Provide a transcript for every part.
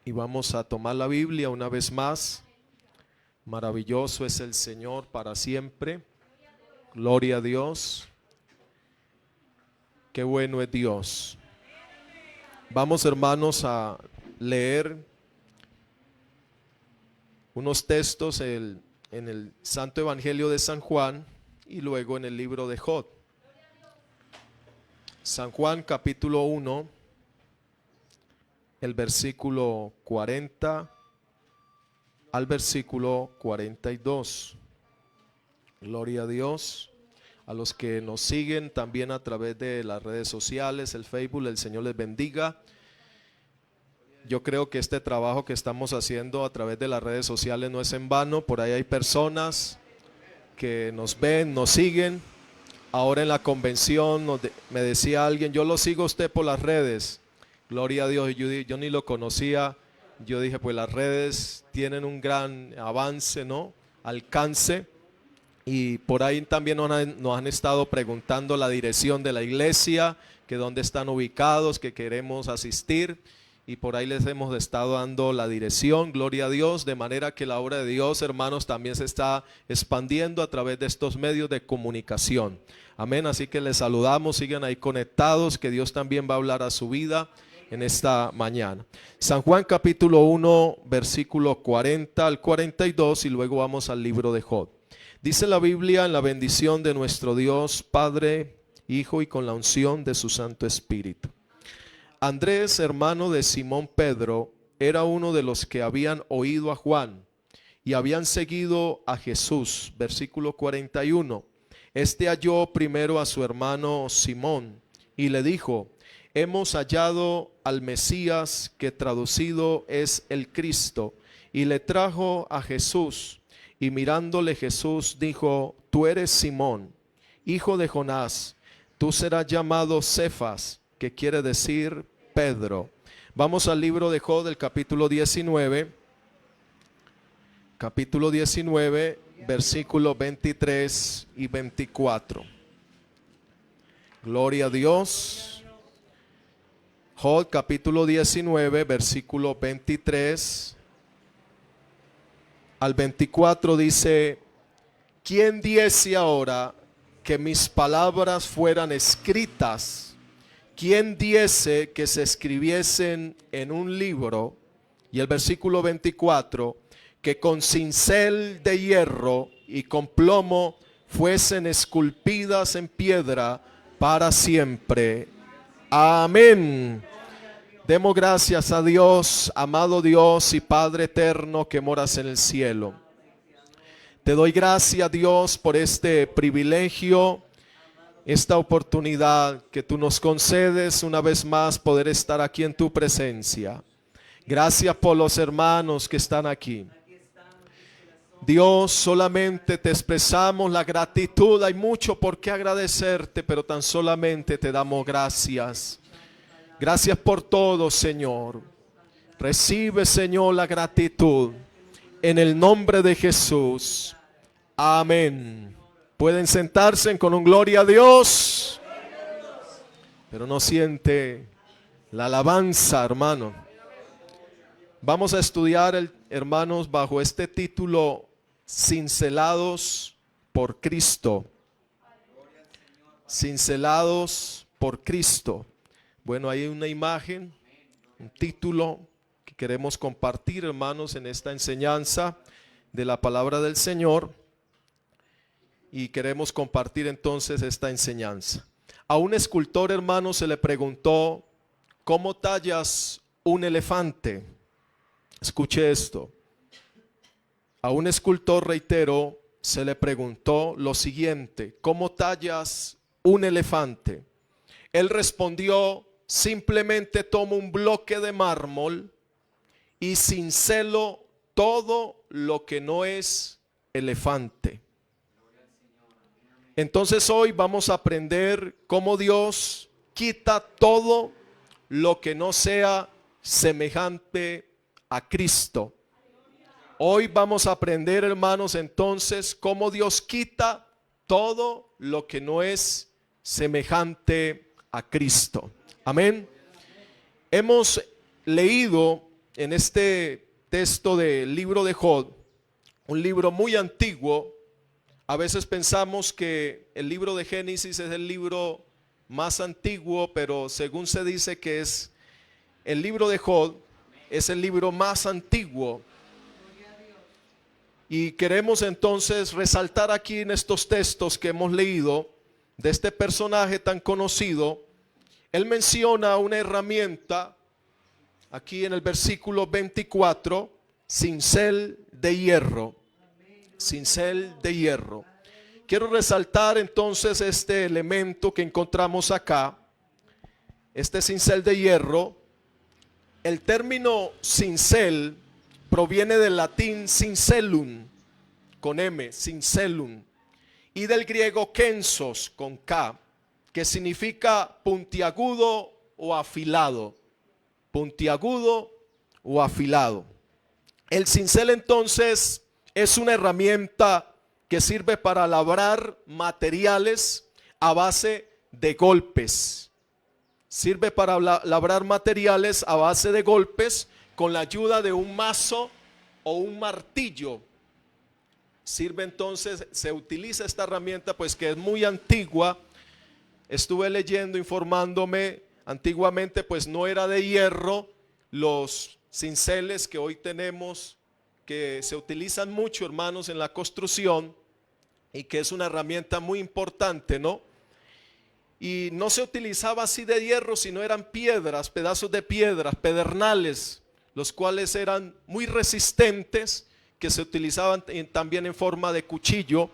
Y vamos a tomar la Biblia una vez más. Maravilloso es el Señor para siempre. Gloria a Dios. Qué bueno es Dios. Vamos, hermanos, a leer unos textos en el Santo Evangelio de San Juan y luego en el libro de Job. San Juan capítulo 1, el versículo 40 al versículo 42. Gloria a Dios. A los que nos siguen también a través de las redes sociales, el Facebook, el Señor les bendiga. Yo creo que este trabajo que estamos haciendo a través de las redes sociales no es en vano. Por ahí hay personas que nos ven, nos siguen. Ahora en la convención me decía alguien, yo lo sigo a usted por las redes. Gloria a Dios, yo ni lo conocía. Yo dije, pues las redes tienen un gran avance, ¿no? Alcance. Y por ahí también nos han estado preguntando la dirección de la iglesia, que dónde están ubicados, que queremos asistir. Y por ahí les hemos estado dando la dirección, gloria a Dios, de manera que la obra de Dios, hermanos, también se está expandiendo a través de estos medios de comunicación. Amén, así que les saludamos, sigan ahí conectados, que Dios también va a hablar a su vida en esta mañana. San Juan capítulo 1, versículo 40 al 42 y luego vamos al libro de Job. Dice la Biblia: en la bendición de nuestro Dios, Padre, Hijo y con la unción de su Santo Espíritu. Andrés, hermano de Simón Pedro, era uno de los que habían oído a Juan y habían seguido a Jesús. Versículo 41. Este halló primero a su hermano Simón y le dijo: hemos hallado al Mesías, que traducido es el Cristo, y le trajo a Jesús. Y mirándole Jesús dijo: tú eres Simón, hijo de Jonás, tú serás llamado Cefas, que quiere decir Pedro. Vamos al libro de Job, del capítulo 19. Capítulo 19, versículos 23 y 24. Gloria a Dios. Job capítulo 19, versículo 23 al 24 dice: ¿quién diese ahora que mis palabras fueran escritas? ¿Quién diese que se escribiesen en un libro? Y el versículo 24, que con cincel de hierro y con plomo fuesen esculpidas en piedra para siempre. Amén. Demos gracias a Dios, amado Dios y Padre eterno que moras en el cielo. Te doy gracias, Dios, por este privilegio, esta oportunidad que tú nos concedes una vez más poder estar aquí en tu presencia. Gracias por los hermanos que están aquí. Dios, solamente te expresamos la gratitud. Hay mucho por qué agradecerte, pero tan solamente te damos gracias. Gracias por todo, Señor. Recibe, Señor, la gratitud en el nombre de Jesús. Amén. Pueden sentarse con un gloria a Dios, pero no siente la alabanza, hermano. Vamos a estudiar, hermanos, bajo este título: cincelados por Cristo. Cincelados por Cristo. Bueno, hay una imagen, un título que queremos compartir, hermanos, en esta enseñanza de la palabra del Señor. Y queremos compartir entonces esta enseñanza. A un escultor, hermano, se le preguntó: ¿cómo tallas un elefante? Escuche esto. A un escultor, reitero, se le preguntó lo siguiente: ¿cómo tallas un elefante? Él respondió: simplemente tomo un bloque de mármol y cincelo todo lo que no es elefante. Entonces hoy vamos a aprender cómo Dios quita todo lo que no sea semejante a Cristo. Hoy vamos a aprender, hermanos, entonces cómo Dios quita todo lo que no es semejante a Cristo. Amén. Hemos leído en este texto del libro de Job, un libro muy antiguo. A veces pensamos que el libro de Génesis es el libro más antiguo, pero según se dice que es el libro de Job, es el libro más antiguo. Y queremos entonces resaltar aquí en estos textos que hemos leído de este personaje tan conocido. Él menciona una herramienta aquí en el versículo 24, cincel de hierro. Cincel de hierro. Quiero resaltar entonces este elemento que encontramos acá, este cincel de hierro. El término cincel proviene del latín cincelum, con M, cincelum, y del griego kensos, con K, que significa puntiagudo o afilado. Puntiagudo o afilado. El cincel entonces es una herramienta que sirve para labrar materiales a base de golpes. Sirve para labrar materiales a base de golpes con la ayuda de un mazo o un martillo. Sirve entonces, se utiliza esta herramienta pues que es muy antigua. Estuve leyendo, informándome, antiguamente pues no era de hierro los cinceles que hoy tenemos, que se utilizan mucho, hermanos, en la construcción, y que es una herramienta muy importante, ¿no? Y no se utilizaba así de hierro, sino eran piedras, pedazos de piedras, pedernales, los cuales eran muy resistentes, que se utilizaban también en forma de cuchillo.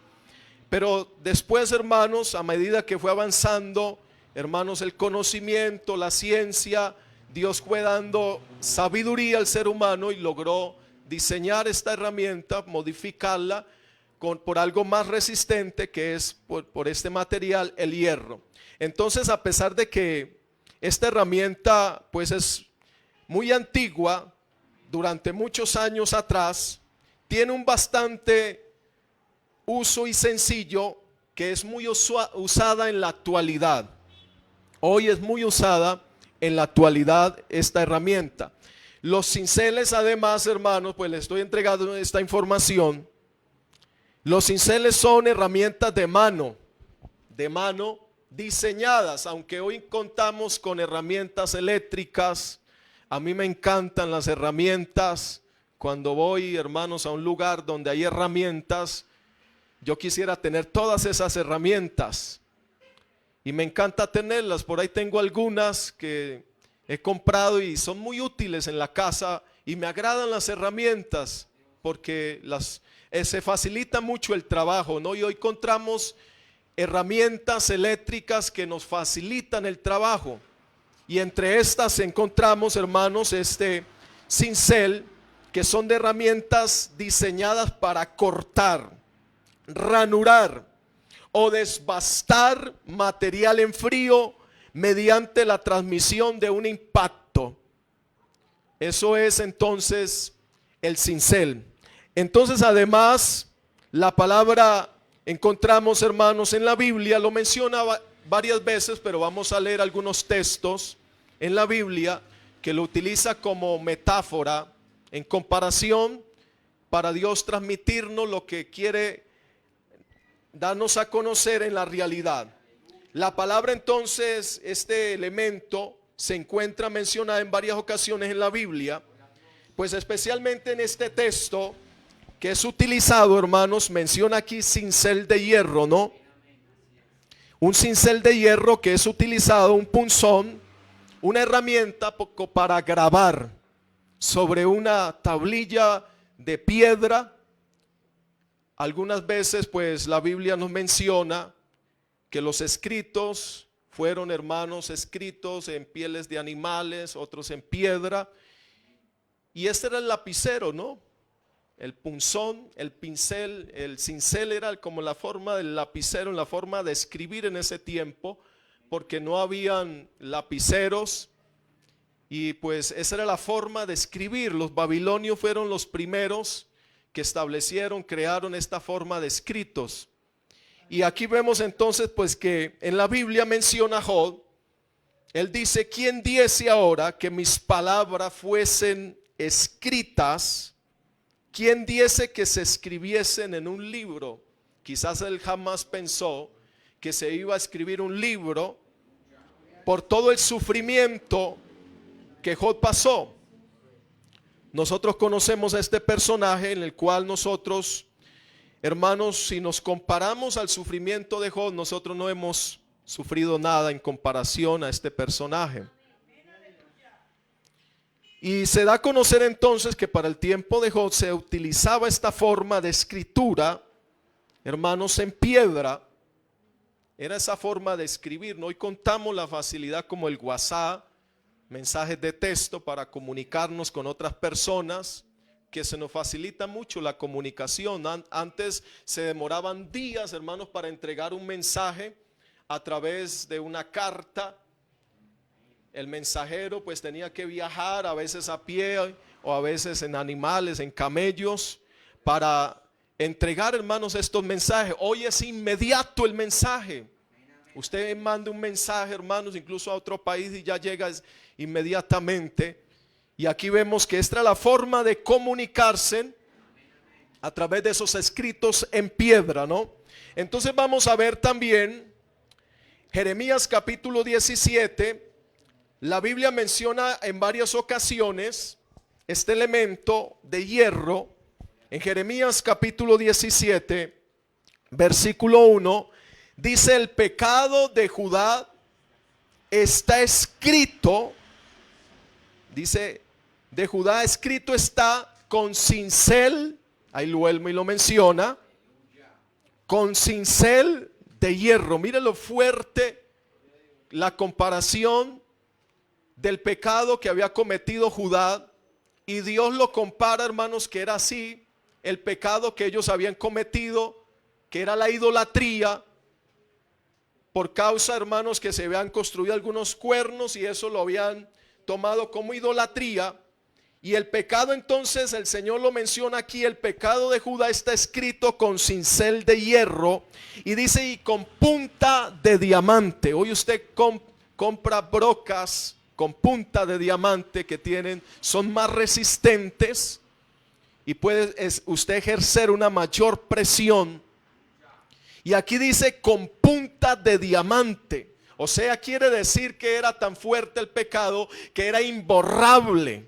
Pero después, hermanos, a medida que fue avanzando, hermanos, el conocimiento, la ciencia, Dios fue dando sabiduría al ser humano y logró diseñar esta herramienta, modificarla por algo más resistente, que es por este material, el hierro. Entonces, a pesar de que esta herramienta pues es muy antigua, durante muchos años atrás, tiene un bastante uso y sencillo, que es muy usada en la actualidad. Hoy es muy usada en la actualidad esta herramienta. Los cinceles, además, hermanos, pues les estoy entregando esta información. Los cinceles son herramientas de mano diseñadas, aunque hoy contamos con herramientas eléctricas. A mí me encantan las herramientas. Cuando voy, hermanos, a un lugar donde hay herramientas, yo quisiera tener todas esas herramientas y me encanta tenerlas. Por ahí tengo algunas que he comprado y son muy útiles en la casa, y me agradan las herramientas porque se facilita mucho el trabajo, ¿no? Y hoy encontramos herramientas eléctricas que nos facilitan el trabajo, y entre estas encontramos, hermanos, este cincel, que son de herramientas diseñadas para cortar, ranurar o desbastar material en frío mediante la transmisión de un impacto. Eso es entonces el cincel. Entonces, además, la palabra encontramos, hermanos, en la Biblia, lo menciona varias veces, pero vamos a leer algunos textos en la Biblia que lo utiliza como metáfora, en comparación, para Dios transmitirnos lo que quiere darnos a conocer en la realidad. La palabra entonces, este elemento, se encuentra mencionada en varias ocasiones en la Biblia, pues especialmente en este texto que es utilizado, hermanos, menciona aquí cincel de hierro, ¿no? Un cincel de hierro que es utilizado, un punzón, una herramienta para grabar sobre una tablilla de piedra. Algunas veces pues la Biblia nos menciona que los escritos fueron, hermanos, escritos en pieles de animales, otros en piedra. Y este era el lapicero, ¿no? El punzón, el pincel, el cincel era como la forma del lapicero, la forma de escribir en ese tiempo, porque no habían lapiceros. Y pues esa era la forma de escribir. Los babilonios fueron los primeros que establecieron, crearon esta forma de escritos. Y aquí vemos entonces pues que en la Biblia menciona a Job. Él dice: ¿quién diese ahora que mis palabras fuesen escritas, ¿quién diese que se escribiesen en un libro? Quizás él jamás pensó que se iba a escribir un libro por todo el sufrimiento que Job pasó. Nosotros conocemos a este personaje en el cual nosotros, hermanos, si nos comparamos al sufrimiento de Job, nosotros no hemos sufrido nada en comparación a este personaje. Y se da a conocer entonces que para el tiempo de Job se utilizaba esta forma de escritura, hermanos, en piedra. Era esa forma de escribir. Hoy contamos la facilidad como el WhatsApp, mensajes de texto para comunicarnos con otras personas, que se nos facilita mucho la comunicación. Antes se demoraban días, hermanos, para entregar un mensaje a través de una carta. El mensajero pues tenía que viajar, a veces a pie o a veces en animales, en camellos, para entregar, hermanos, estos mensajes. Hoy es inmediato el mensaje. Usted manda un mensaje, hermanos, incluso a otro país y ya llega inmediatamente. Y aquí vemos que esta es la forma de comunicarse a través de esos escritos en piedra, ¿no? Entonces vamos a ver también Jeremías capítulo 17. La Biblia menciona en varias ocasiones este elemento de hierro. En Jeremías capítulo 17, versículo 1, dice: el pecado de Judá está escrito, dice, de Judá escrito está con cincel, ahí lo vuelve y lo menciona, con cincel de hierro. Mire lo fuerte la comparación del pecado que había cometido Judá, y Dios lo compara, hermanos, que era así el pecado que ellos habían cometido, que era la idolatría, por causa, hermanos, que se habían construido algunos cuernos y eso lo habían tomado como idolatría. Y el pecado, entonces, el Señor lo menciona aquí: el pecado de Judá está escrito con cincel de hierro, y dice, y con punta de diamante. Hoy usted compra brocas con punta de diamante que son más resistentes y puede usted ejercer una mayor presión. Y aquí dice con punta de diamante. O sea, quiere decir que era tan fuerte el pecado que era imborrable,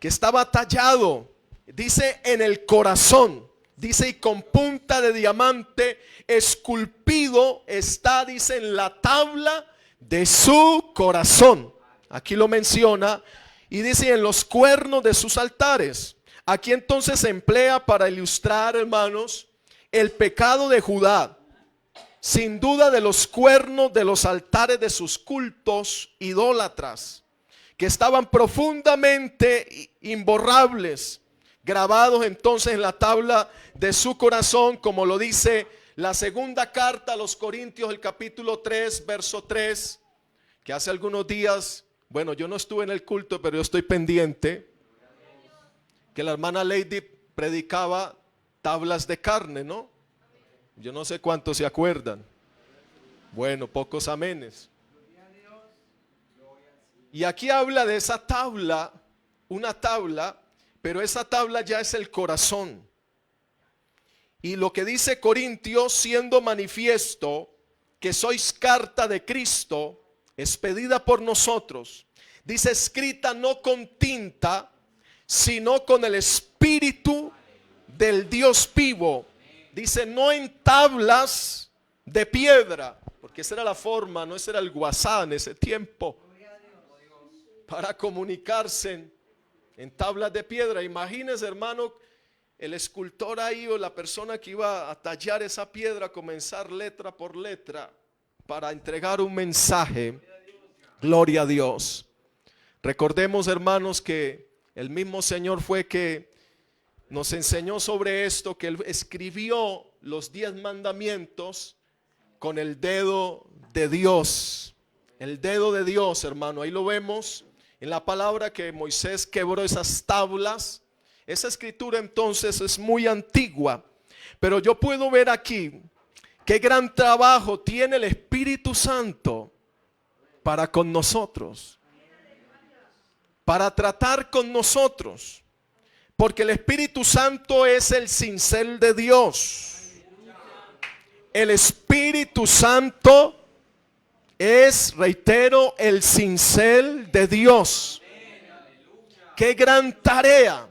que estaba tallado, dice, en el corazón. Dice, y con punta de diamante esculpido está, dice, en la tabla de su corazón. Aquí lo menciona. Y dice, en los cuernos de sus altares. Aquí entonces se emplea para ilustrar, hermanos, el pecado de Judá. Sin duda, de los cuernos de los altares de sus cultos idólatras, que estaban profundamente imborrables, grabados entonces en la tabla de su corazón, como lo dice la segunda carta a los Corintios, el capítulo 3, verso 3, que hace algunos días, bueno, yo no estuve en el culto, pero yo estoy pendiente, que la hermana Lady predicaba tablas de carne, ¿no? Yo no sé cuántos se acuerdan. Bueno, pocos amenes. Y aquí habla de esa tabla, una tabla, pero esa tabla ya es el corazón. Y lo que dice Corintios: siendo manifiesto que sois carta de Cristo, expedida por nosotros, dice, escrita no con tinta, sino con el Espíritu del Dios vivo. Dice, no en tablas de piedra, porque esa era la forma, no ese era el WhatsApp en ese tiempo, para comunicarse en tablas de piedra. Imagínese, hermano, el escultor ahí o la persona que iba a tallar esa piedra, comenzar letra por letra para entregar un mensaje. Gloria a Dios. Recordemos, hermanos, que el mismo Señor fue que nos enseñó sobre esto, que Él escribió los 10 mandamientos con el dedo de Dios. El dedo de Dios, hermano, ahí lo vemos en la palabra, que Moisés quebró esas tablas. Esa escritura entonces es muy antigua, pero yo puedo ver aquí qué gran trabajo tiene el Espíritu Santo para con nosotros. para tratar con nosotros. Porque el Espíritu Santo es el cincel de Dios. El Espíritu Santo es, reitero, el cincel de Dios. Qué gran tarea.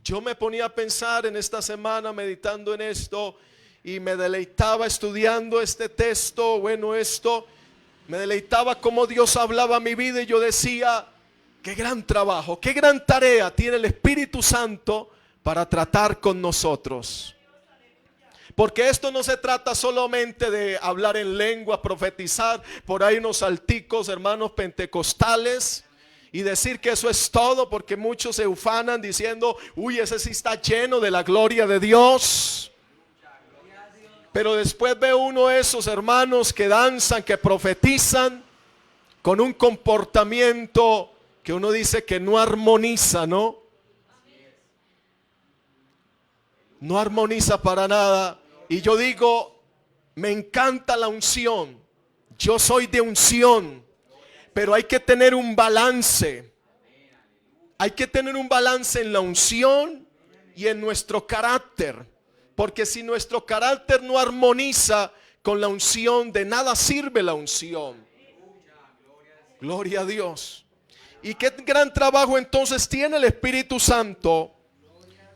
Yo me ponía a pensar en esta semana meditando en esto y me deleitaba estudiando este texto. Bueno, esto me deleitaba cómo Dios hablaba a mi vida y yo decía, qué gran trabajo, qué gran tarea tiene el Espíritu Santo para tratar con nosotros. Porque esto no se trata solamente de hablar en lengua, profetizar por ahí unos salticos, hermanos pentecostales, y decir que eso es todo, porque muchos se ufanan diciendo, uy, ese sí está lleno de la gloria de Dios. Pero después ve uno esos hermanos que danzan, que profetizan, con un comportamiento que uno dice que no armoniza, ¿no? No armoniza para nada. Y yo digo, me encanta la unción. Yo soy de unción. Pero hay que tener un balance. Hay que tener un balance en la unción y en nuestro carácter. Porque si nuestro carácter no armoniza con la unción, de nada sirve la unción. Gloria a Dios. Y qué gran trabajo entonces tiene el Espíritu Santo,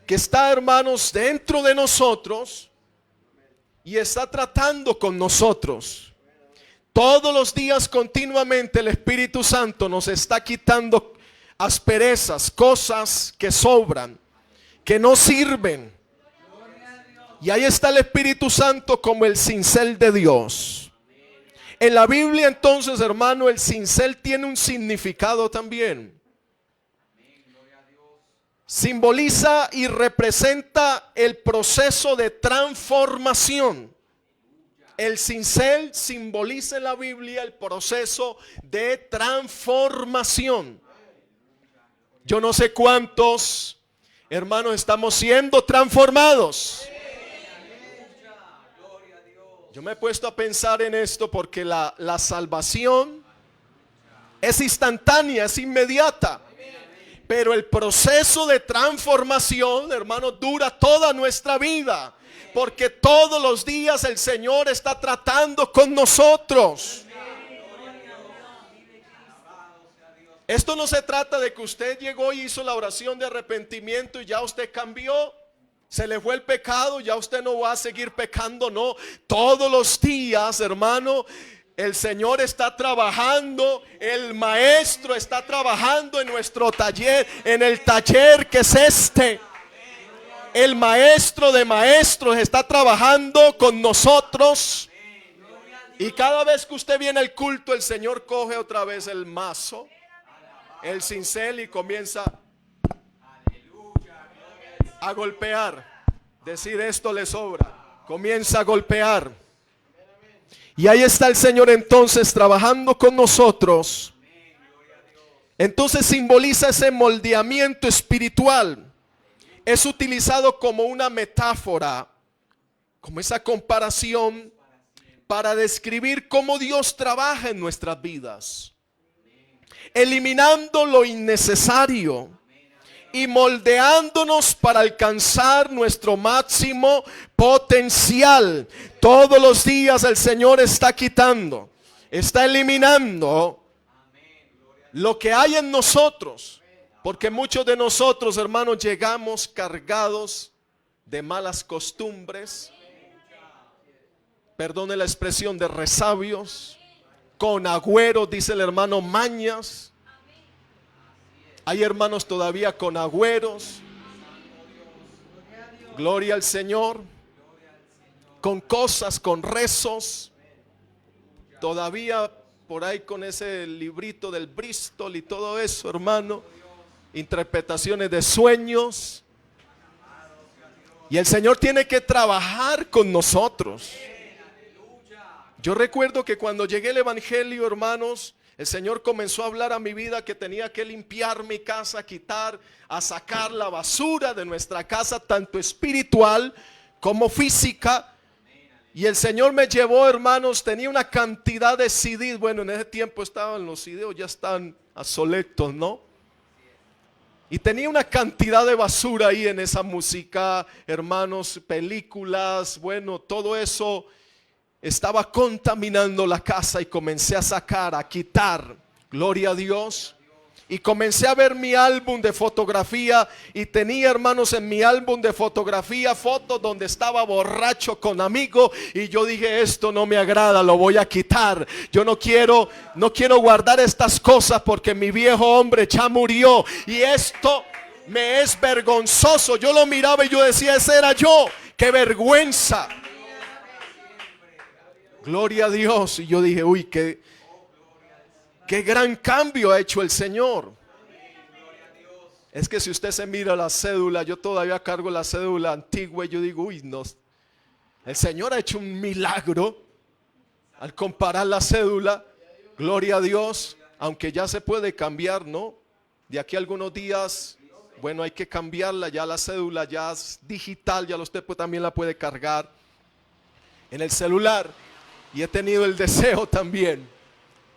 que está, hermanos, dentro de nosotros y está tratando con nosotros. Todos los días continuamente el Espíritu Santo nos está quitando asperezas, cosas que sobran, que no sirven. Y ahí está el Espíritu Santo como el cincel de Dios. En la Biblia entonces, hermano, el cincel tiene un significado también. Simboliza y representa el proceso de transformación. El cincel simboliza en la Biblia el proceso de transformación. Yo no sé cuántos hermanos estamos siendo transformados. Yo me he puesto a pensar en esto porque la salvación es instantánea, es inmediata. Pero el proceso de transformación, hermano, dura toda nuestra vida. Porque todos los días el Señor está tratando con nosotros. Esto no se trata de que usted llegó y hizo la oración de arrepentimiento y ya usted cambió. Se le fue el pecado, ya usted no va a seguir pecando, no. Todos los días, hermano, el Señor está trabajando, el Maestro está trabajando en nuestro taller, en el taller que es este. El Maestro de maestros está trabajando con nosotros. Y cada vez que usted viene al culto, el Señor coge otra vez el mazo, el cincel y comienza a golpear. Decir, esto le sobra. Comienza a golpear. Y ahí está el Señor entonces trabajando con nosotros. Entonces simboliza ese moldeamiento espiritual. Es utilizado como una metáfora, como esa comparación para describir cómo Dios trabaja en nuestras vidas, eliminando lo innecesario y moldeándonos para alcanzar nuestro máximo potencial. Todos los días el Señor está quitando, está eliminando lo que hay en nosotros. Porque muchos de nosotros, hermanos, llegamos cargados de malas costumbres, perdone la expresión, de resabios, con agüeros, dice el hermano, mañas. Hay hermanos todavía con agüeros. Gloria al Señor. Con cosas, con rezos. Todavía por ahí con ese librito del Bristol y todo eso, hermano. Interpretaciones de sueños. Y el Señor tiene que trabajar con nosotros. Yo recuerdo que cuando llegué al Evangelio, hermanos, el Señor comenzó a hablar a mi vida que tenía que limpiar mi casa, quitar, a sacar la basura de nuestra casa, tanto espiritual como física. Y el Señor me llevó, hermanos, tenía una cantidad de CDs. Bueno, en ese tiempo estaban los CDs, ya están obsoletos, ¿no? Y tenía una cantidad de basura ahí en esa música, hermanos, películas, bueno, todo eso estaba contaminando la casa y comencé a sacar, a quitar, gloria a Dios. Y comencé a ver mi álbum de fotografía y tenía, hermanos, en mi álbum de fotografía fotos donde estaba borracho con amigos y yo dije, esto no me agrada, lo voy a quitar. Yo no quiero guardar estas cosas porque mi viejo hombre ya murió y esto me es vergonzoso. Yo lo miraba y yo decía, ese era yo, qué vergüenza. Gloria a Dios. Y yo dije, uy, qué gran cambio ha hecho el Señor. Es que si usted se mira la cédula, yo todavía cargo la cédula antigua y yo digo, uy, no, el Señor ha hecho un milagro al comparar la cédula. Gloria a Dios, aunque ya se puede cambiar, ¿no? De aquí a algunos días, bueno, hay que cambiarla, ya la cédula ya es digital, ya usted también la puede cargar en el celular. Y he tenido el deseo también.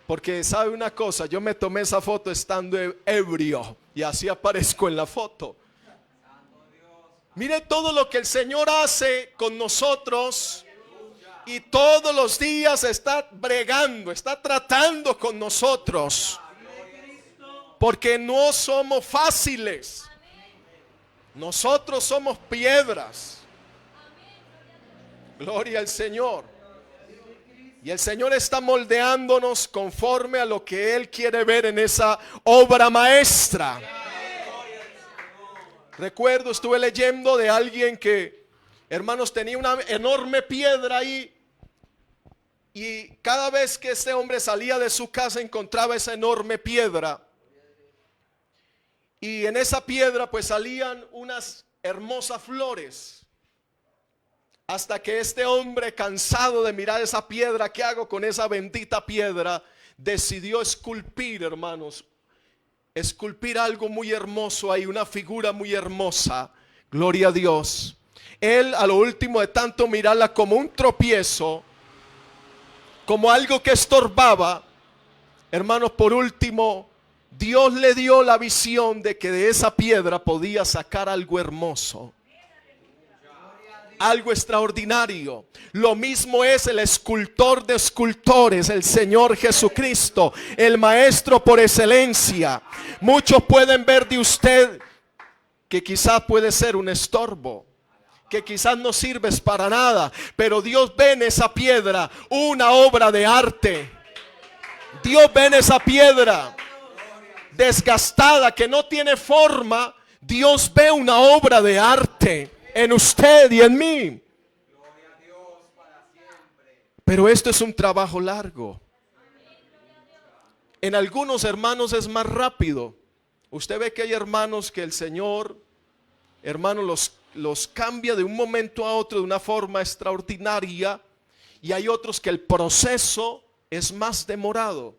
Porque sabe una cosa, yo me tomé esa foto estando ebrio y así aparezco en la foto. Mire todo lo que el Señor hace con nosotros y todos los días está bregando, está tratando con nosotros. Porque no somos fáciles, nosotros somos piedras. Gloria al Señor. Y el Señor está moldeándonos conforme a lo que Él quiere ver en esa obra maestra. Recuerdo, estuve leyendo de alguien que, hermanos, tenía una enorme piedra ahí. Y cada vez que este hombre salía de su casa encontraba esa enorme piedra. Y en esa piedra pues salían unas hermosas flores. Hasta que este hombre, cansado de mirar esa piedra, ¿qué hago con esa bendita piedra? Decidió esculpir, hermanos, esculpir algo muy hermoso ahí, una figura muy hermosa. Gloria a Dios. Él, a lo último de tanto mirarla como un tropiezo, como algo que estorbaba, hermanos, por último, Dios le dio la visión de que de esa piedra podía sacar algo hermoso, algo extraordinario. Lo mismo es el escultor de escultores, el Señor Jesucristo, el maestro por excelencia. Muchos pueden ver de usted que quizás puede ser un estorbo, que quizás no sirves para nada, pero Dios ve en esa piedra una obra de arte. Dios ve en esa piedra desgastada, que no tiene forma. Dios ve una obra de arte en usted y en mí. Pero esto es un trabajo largo. En algunos hermanos es más rápido. Usted ve que hay hermanos que el Señor, hermanos, los cambia de un momento a otro de una forma extraordinaria, y hay otros que el proceso es más demorado.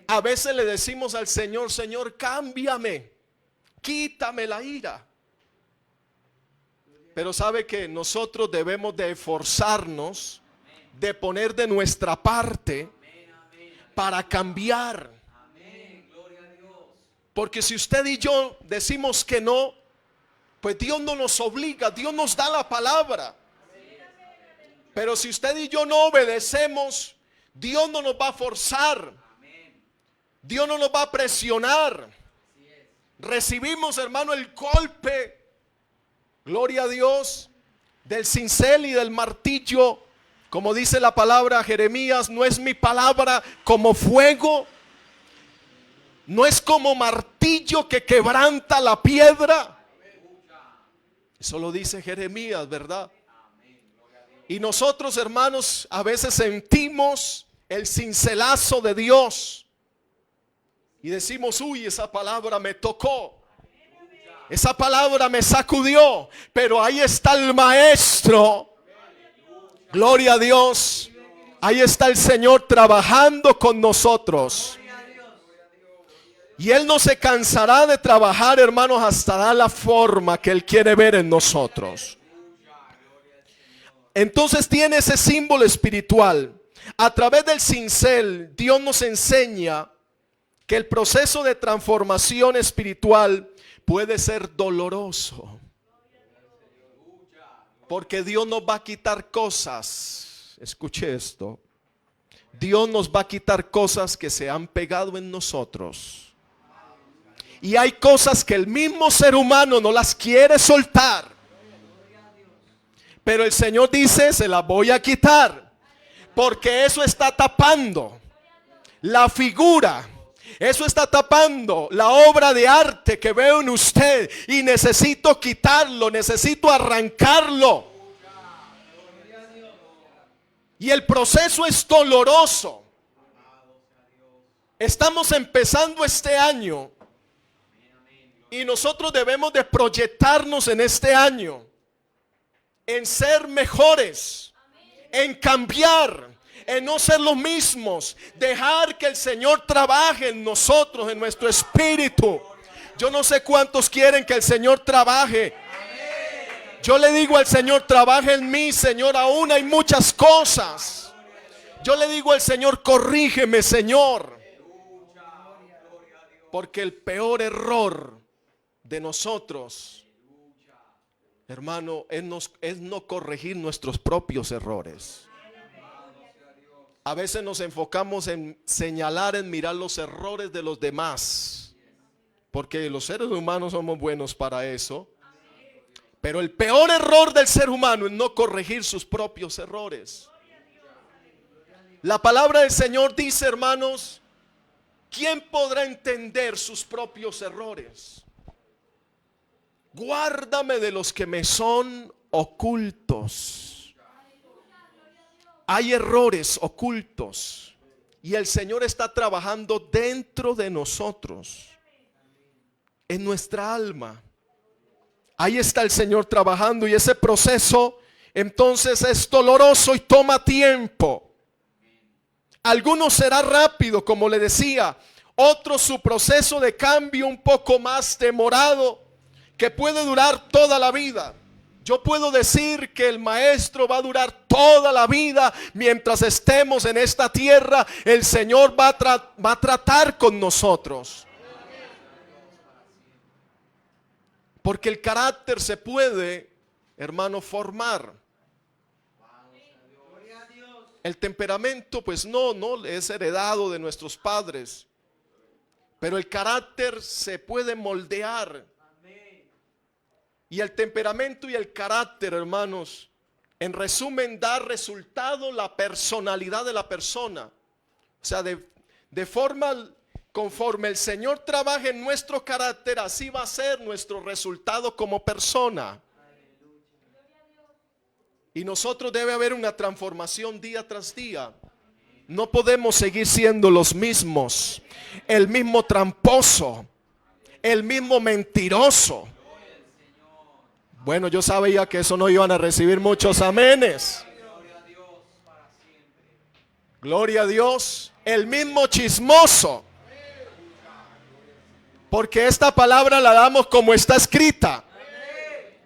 A veces le decimos al Señor, Señor, cámbiame, quítame la ira. Pero sabe que nosotros debemos de esforzarnos, de poner de nuestra parte para cambiar. Porque si usted y yo decimos que no, pues Dios no nos obliga, Dios nos da la palabra. Pero si usted y yo no obedecemos, Dios no nos va a forzar, Dios no nos va a presionar. Recibimos, hermano, el golpe, gloria a Dios, del cincel y del martillo. Como dice la palabra Jeremías, no es mi palabra como fuego, no es como martillo que quebranta la piedra. Eso lo dice Jeremías, ¿verdad? Y nosotros, hermanos, a veces sentimos el cincelazo de Dios y decimos, uy, esa palabra me tocó, esa palabra me sacudió. Pero ahí está el maestro, gloria a Dios. Ahí está el Señor trabajando con nosotros. Y Él no se cansará de trabajar, hermanos, hasta dar la forma que Él quiere ver en nosotros. Entonces tiene ese símbolo espiritual. A través del cincel, Dios nos enseña que el proceso de transformación espiritual puede ser doloroso. Porque Dios nos va a quitar cosas. Escuche esto. Dios nos va a quitar cosas que se han pegado en nosotros. Y hay cosas que el mismo ser humano no las quiere soltar. Pero el Señor dice, se las voy a quitar. Porque eso está tapando la figura. Eso está tapando la obra de arte que veo en usted. Y necesito quitarlo, necesito arrancarlo. Y el proceso es doloroso. Estamos empezando este año. Y nosotros debemos de proyectarnos en este año. En ser mejores. En cambiar. En no ser los mismos, dejar que el Señor trabaje en nosotros, en nuestro espíritu. Yo no sé cuántos quieren que el Señor trabaje. Yo le digo al Señor, trabaje en mí, Señor, aún hay muchas cosas. Yo le digo al Señor, corrígeme, Señor. Porque el peor error de nosotros, hermano, es no corregir nuestros propios errores. A veces nos enfocamos en señalar, en mirar los errores de los demás. Porque los seres humanos somos buenos para eso. Pero el peor error del ser humano es no corregir sus propios errores. La palabra del Señor dice, hermanos, ¿quién podrá entender sus propios errores? Guárdame de los que me son ocultos. Hay errores ocultos y el Señor está trabajando dentro de nosotros, en nuestra alma. Ahí está el Señor trabajando y ese proceso entonces es doloroso y toma tiempo. Algunos será rápido, como le decía, otros su proceso de cambio un poco más demorado, que puede durar toda la vida. Yo puedo decir que el maestro va a durar toda la vida. Mientras estemos en esta tierra, el Señor va a tratar con nosotros. Porque el carácter se puede, hermano, formar. El temperamento pues no es heredado de nuestros padres. Pero el carácter se puede moldear. Y el temperamento y el carácter, hermanos, en resumen, da resultado la personalidad de la persona. O sea, de forma, conforme el Señor trabaje en nuestro carácter, así va a ser nuestro resultado como persona. Y nosotros debe haber una transformación día tras día. No podemos seguir siendo los mismos, el mismo tramposo, el mismo mentiroso. Bueno, yo sabía que eso no iban a recibir muchos amenes. Gloria a Dios. El mismo chismoso. Porque esta palabra la damos como está escrita.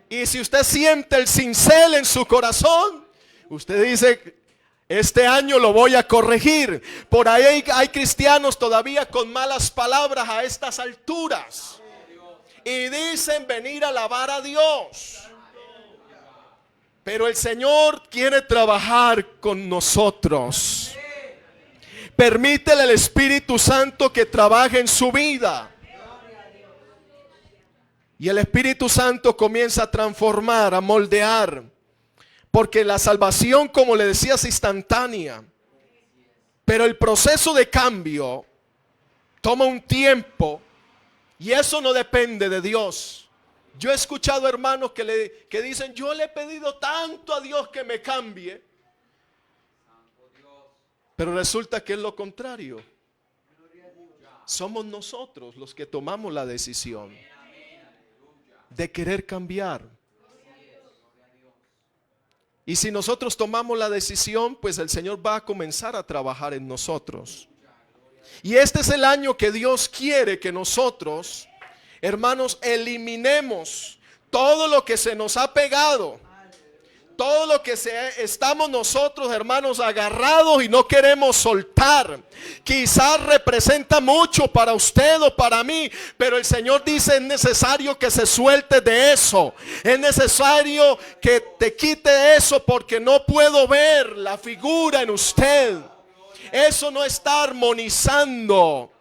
Y si usted siente el cincel en su corazón, usted dice, este año lo voy a corregir. Por ahí hay cristianos todavía con malas palabras a estas alturas. Y dicen venir a alabar a Dios. Pero el Señor quiere trabajar con nosotros. Permítele al Espíritu Santo que trabaje en su vida. Y el Espíritu Santo comienza a transformar, a moldear. Porque la salvación, como le decía, es instantánea. Pero el proceso de cambio toma un tiempo. Y eso no depende de Dios. Yo he escuchado hermanos que dicen, yo le he pedido tanto a Dios que me cambie. Pero resulta que es lo contrario. Somos nosotros los que tomamos la decisión de querer cambiar. Y si nosotros tomamos la decisión, pues el Señor va a comenzar a trabajar en nosotros. Y este es el año que Dios quiere que nosotros, hermanos, eliminemos todo lo que se nos ha pegado, Todo lo que estamos nosotros, hermanos, agarrados y no queremos soltar, quizás representa mucho para usted o para mí, pero el Señor dice: es necesario que se suelte de eso. Es necesario que te quite eso, porque no puedo ver la figura en usted. Eso no está armonizando.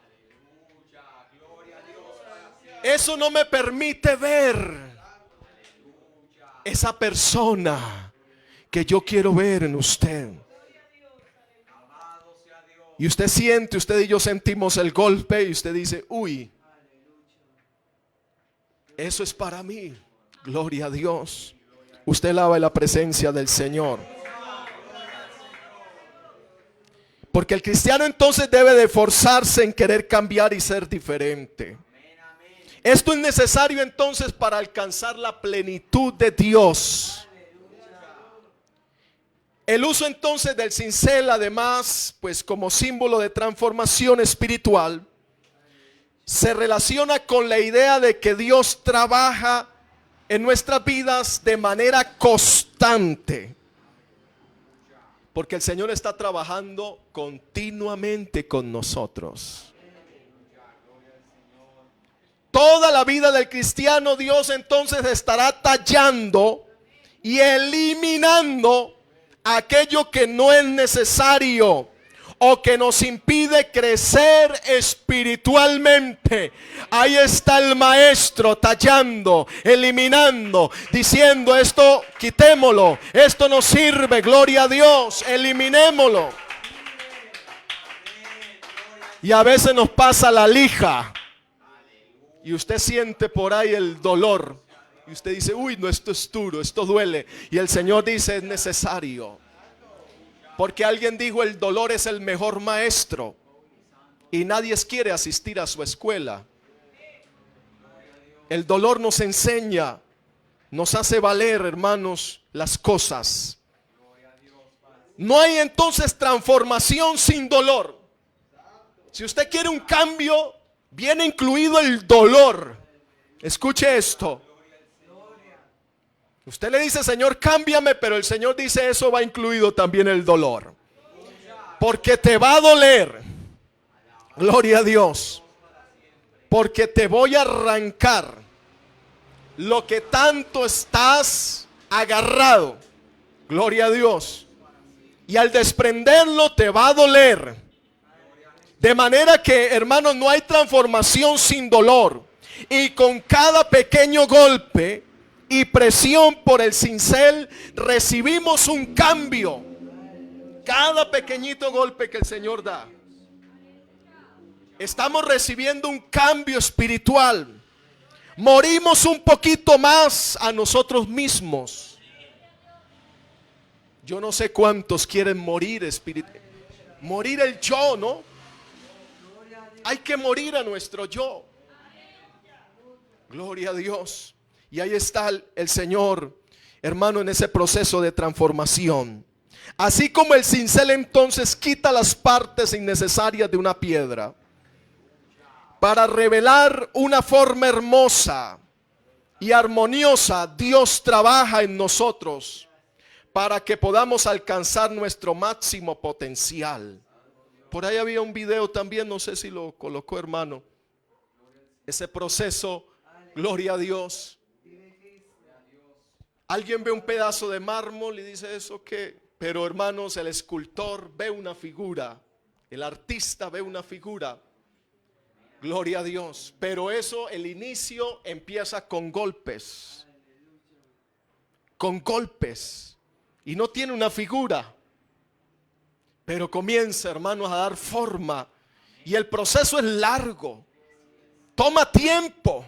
Eso no me permite ver esa persona que yo quiero ver en usted. Y usted siente, usted y yo sentimos el golpe, y usted dice: uy, eso es para mí. Gloria a Dios. Usted lava la presencia del Señor. Porque el cristiano entonces debe de esforzarse en querer cambiar y ser diferente. Esto es necesario entonces para alcanzar la plenitud de Dios. El uso entonces del cincel, además, pues como símbolo de transformación espiritual, se relaciona con la idea de que Dios trabaja en nuestras vidas de manera constante. Porque el Señor está trabajando continuamente con nosotros. Toda la vida del cristiano, Dios entonces estará tallando y eliminando aquello que no es necesario o que nos impide crecer espiritualmente. Ahí está el maestro tallando, eliminando, diciendo: esto quitémoslo, esto no sirve, gloria a Dios, eliminémoslo. Y a veces nos pasa la lija y usted siente por ahí el dolor y usted dice: uy, no, esto es duro, esto duele. Y el Señor dice: es necesario. Porque alguien dijo: el dolor es el mejor maestro. Y nadie quiere asistir a su escuela. El dolor nos enseña, nos hace valer, hermanos, las cosas. No hay entonces transformación sin dolor. Si usted quiere un cambio, viene incluido el dolor. Escuche esto. Usted le dice: Señor, cámbiame, pero el Señor dice: eso va incluido también el dolor. Porque te va a doler. Gloria a Dios. Porque te voy a arrancar lo que tanto estás agarrado. Gloria a Dios. Y al desprenderlo te va a doler. De manera que, hermanos, no hay transformación sin dolor. Y con cada pequeño golpe y presión por el cincel recibimos un cambio. Cada pequeñito golpe que el Señor da, estamos recibiendo un cambio espiritual. Morimos un poquito más a nosotros mismos. Yo no sé cuántos quieren morir morir el yo, ¿no? Hay que morir a nuestro yo. Gloria a Dios. Y ahí está el Señor, hermano, en ese proceso de transformación. Así como el cincel entonces quita las partes innecesarias de una piedra para revelar una forma hermosa y armoniosa, Dios trabaja en nosotros para que podamos alcanzar nuestro máximo potencial. Por ahí había un video también, no sé si lo colocó, hermano. Ese proceso, gloria a Dios. Alguien ve un pedazo de mármol y dice: ¿eso qué? Pero, hermanos, el escultor ve una figura, el artista ve una figura. Gloria a Dios. Pero eso, el inicio empieza con golpes. Con golpes. Y no tiene una figura. Pero comienza, hermanos, a dar forma. Y el proceso es largo. Toma tiempo.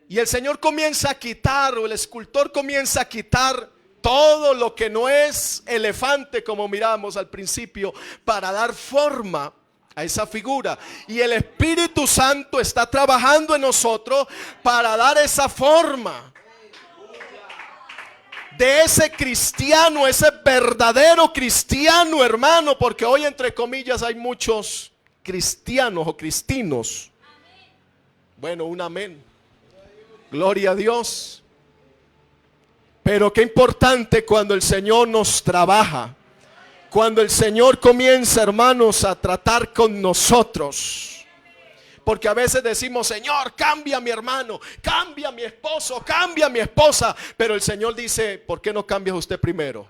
Y el Señor comienza a quitar, o el escultor comienza a quitar todo lo que no es elefante, como miramos al principio, para dar forma a esa figura. Y el Espíritu Santo está trabajando en nosotros para dar esa forma de ese cristiano, ese verdadero cristiano, hermano. Porque hoy, entre comillas, hay muchos cristianos o cristinos. Bueno, un amén. Gloria a Dios. Pero qué importante cuando el Señor nos trabaja. Cuando el Señor comienza, hermanos, a tratar con nosotros. Porque a veces decimos: Señor, cambia a mi hermano, cambia a mi esposo, cambia a mi esposa. Pero el Señor dice: ¿por qué no cambias usted primero?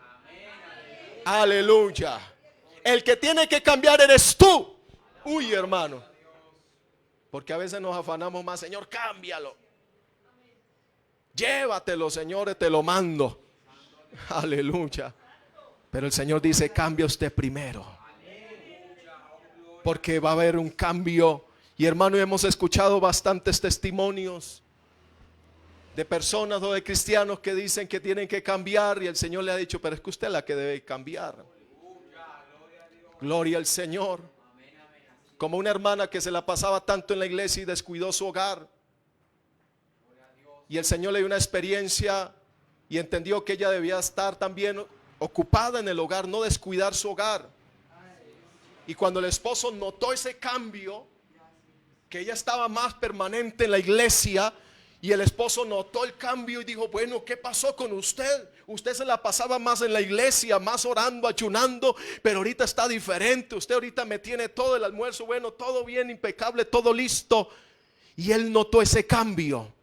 Aleluya. El que tiene que cambiar eres tú. Uy, hermano. Porque a veces nos afanamos más: Señor, cámbialo. Llévatelo, Señor, te lo mando. Aleluya. Pero el Señor dice: cambia usted primero. Porque va a haber un cambio. Y hermano, hemos escuchado bastantes testimonios de personas o de cristianos que dicen que tienen que cambiar. Y el Señor le ha dicho: pero es que usted es la que debe cambiar. Gloria al Señor. Como una hermana que se la pasaba tanto en la iglesia y descuidó su hogar. Y el Señor le dio una experiencia y entendió que ella debía estar también ocupada en el hogar, no descuidar su hogar. Y cuando el esposo notó ese cambio, que ella estaba más permanente en la iglesia, y el esposo notó el cambio y dijo: bueno, ¿qué pasó con usted? Usted se la pasaba más en la iglesia, más orando, ayunando, pero ahorita está diferente. Usted ahorita me tiene todo el almuerzo, bueno, todo bien, impecable, todo listo. Y él notó ese cambio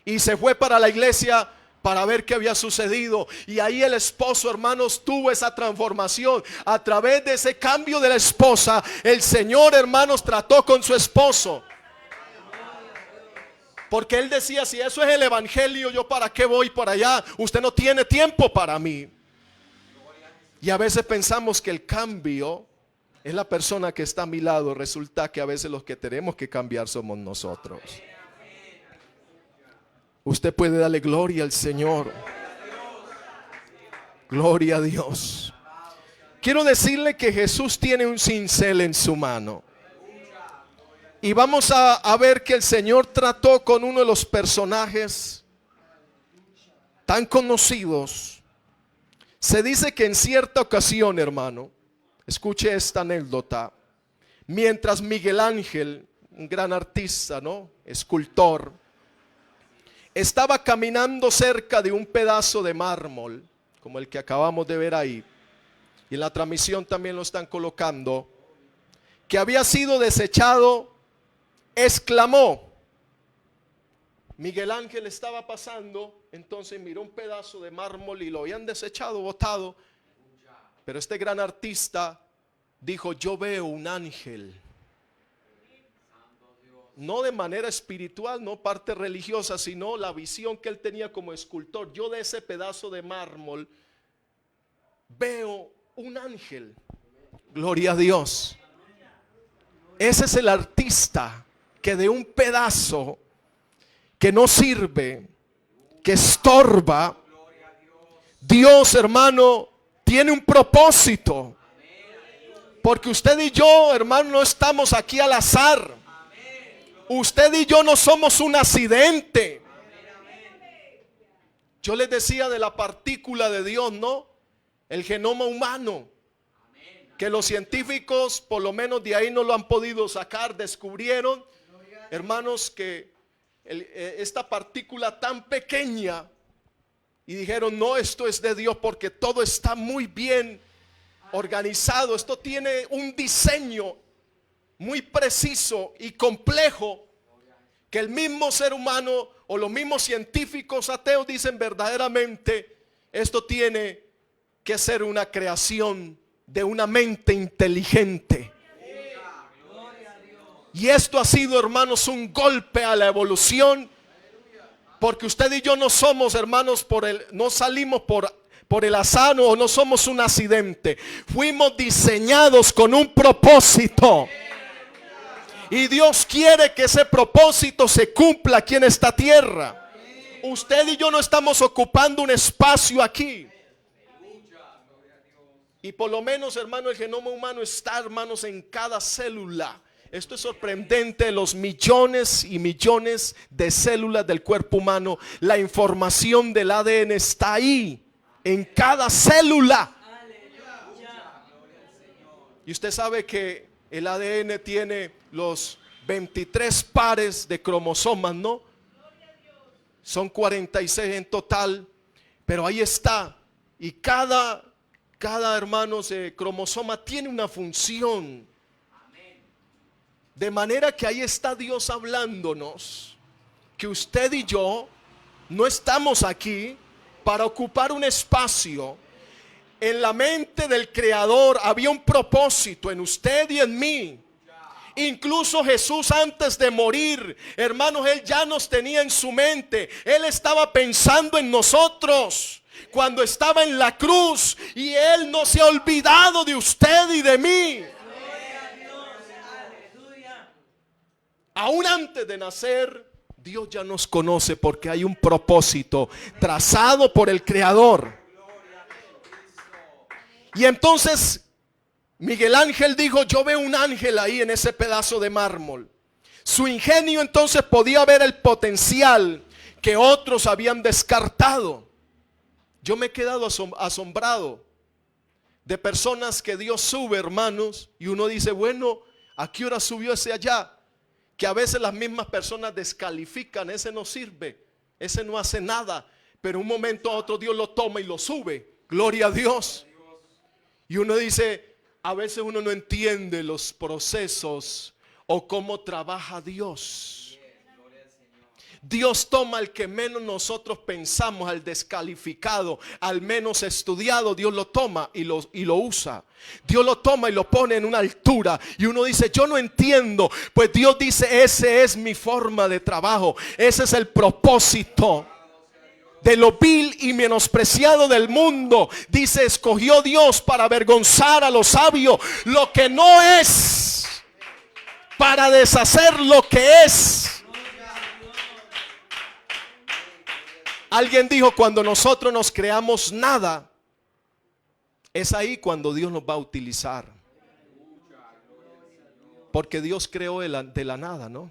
y se fue para la iglesia para ver qué había sucedido. Y ahí el esposo, hermanos, tuvo esa transformación. A través de ese cambio de la esposa, el Señor, hermanos, trató con su esposo. Porque él decía: si eso es el evangelio, yo para qué voy para allá, usted no tiene tiempo para mí. Y a veces pensamos que el cambio es la persona que está a mi lado. Resulta que a veces los que tenemos que cambiar somos nosotros. Usted puede darle gloria al Señor. Gloria a Dios. Quiero decirle que Jesús tiene un cincel en su mano. Y vamos a ver que el Señor trató con uno de los personajes tan conocidos. Se dice que en cierta ocasión, hermano, escuche esta anécdota. Mientras Miguel Ángel, un gran artista, ¿no?, escultor, estaba caminando cerca de un pedazo de mármol, como el que acabamos de ver ahí, y en la transmisión también lo están colocando, que había sido desechado, exclamó. Miguel Ángel estaba pasando, entonces miró un pedazo de mármol y lo habían desechado, botado. Pero este gran artista dijo: yo veo un ángel. No de manera espiritual, no parte religiosa, sino la visión que él tenía como escultor. Yo de ese pedazo de mármol veo un ángel. Gloria a Dios. Ese es el artista que de un pedazo que no sirve, que estorba, Dios, hermano, tiene un propósito. Porque usted y yo, hermano, no estamos aquí al azar. Usted y yo no somos un accidente. Yo les decía de la partícula de Dios, ¿no? El genoma humano, que los científicos por lo menos de ahí no lo han podido sacar. Descubrieron, hermanos, que esta partícula tan pequeña, y dijeron: no, esto es de Dios, porque todo está muy bien organizado. Esto tiene un diseño muy preciso y complejo, que el mismo ser humano o los mismos científicos ateos dicen: verdaderamente esto tiene que ser una creación de una mente inteligente. Y esto ha sido, hermanos, un golpe a la evolución, porque usted y yo no somos, hermanos, no salimos por el azar, o no somos un accidente. Fuimos diseñados con un propósito. Y Dios quiere que ese propósito se cumpla aquí en esta tierra. Usted y yo no estamos ocupando un espacio aquí. Y por lo menos, hermano, el genoma humano está, hermanos, en cada célula. Esto es sorprendente, los millones y millones de células del cuerpo humano. La información del ADN está ahí, en cada célula. Y usted sabe que el ADN tiene los 23 pares de cromosomas, ¿no? Son 46 en total. Pero ahí está. Y cada hermano cromosoma tiene una función. De manera que ahí está Dios hablándonos que usted y yo no estamos aquí para ocupar un espacio. En la mente del Creador había un propósito en usted y en mí. Incluso Jesús, antes de morir, hermanos, Él ya nos tenía en su mente. Él estaba pensando en nosotros cuando estaba en la cruz, y Él no se ha olvidado de usted y de mí. Aún antes de nacer, Dios ya nos conoce, porque hay un propósito trazado por el Creador. Y entonces Miguel Ángel dijo: yo veo un ángel ahí en ese pedazo de mármol. Su ingenio entonces podía ver el potencial que otros habían descartado. Yo me he quedado asombrado de personas que Dios sube, hermanos, y uno dice: bueno, ¿a qué hora subió ese allá? Que a veces las mismas personas descalifican: ese no sirve, ese no hace nada. Pero un momento a otro Dios lo toma y lo sube. Gloria a Dios. Y uno dice, a veces uno no entiende los procesos o cómo trabaja Dios. Dios toma al que menos nosotros pensamos, al descalificado, al menos estudiado. Dios lo toma y lo usa. Dios lo toma y lo pone en una altura. Y uno dice: yo no entiendo. Pues Dios dice: esa es mi forma de trabajo. Ese es el propósito. De lo vil y menospreciado del mundo, dice, escogió Dios para avergonzar a los sabios lo que no es, para deshacer lo que es. Alguien dijo: cuando nosotros nos creamos nada, es ahí cuando Dios nos va a utilizar. Porque Dios creó de la nada, ¿no?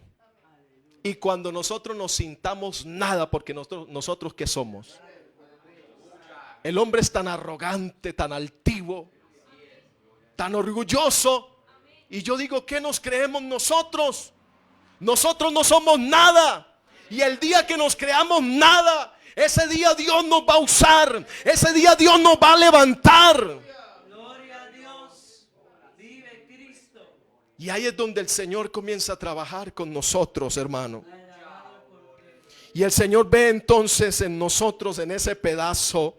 Y cuando nosotros nos sintamos nada, porque nosotros ¿qué somos? El hombre es tan arrogante, tan altivo, tan orgulloso. Y yo digo: ¿qué nos creemos nosotros? Nosotros no somos nada. Y el día que nos creamos nada, ese día Dios nos va a usar. Ese día Dios nos va a levantar. Gloria a Dios. Vive Cristo. Y ahí es donde el Señor comienza a trabajar con nosotros, hermano. Y el Señor ve entonces en nosotros, en ese pedazo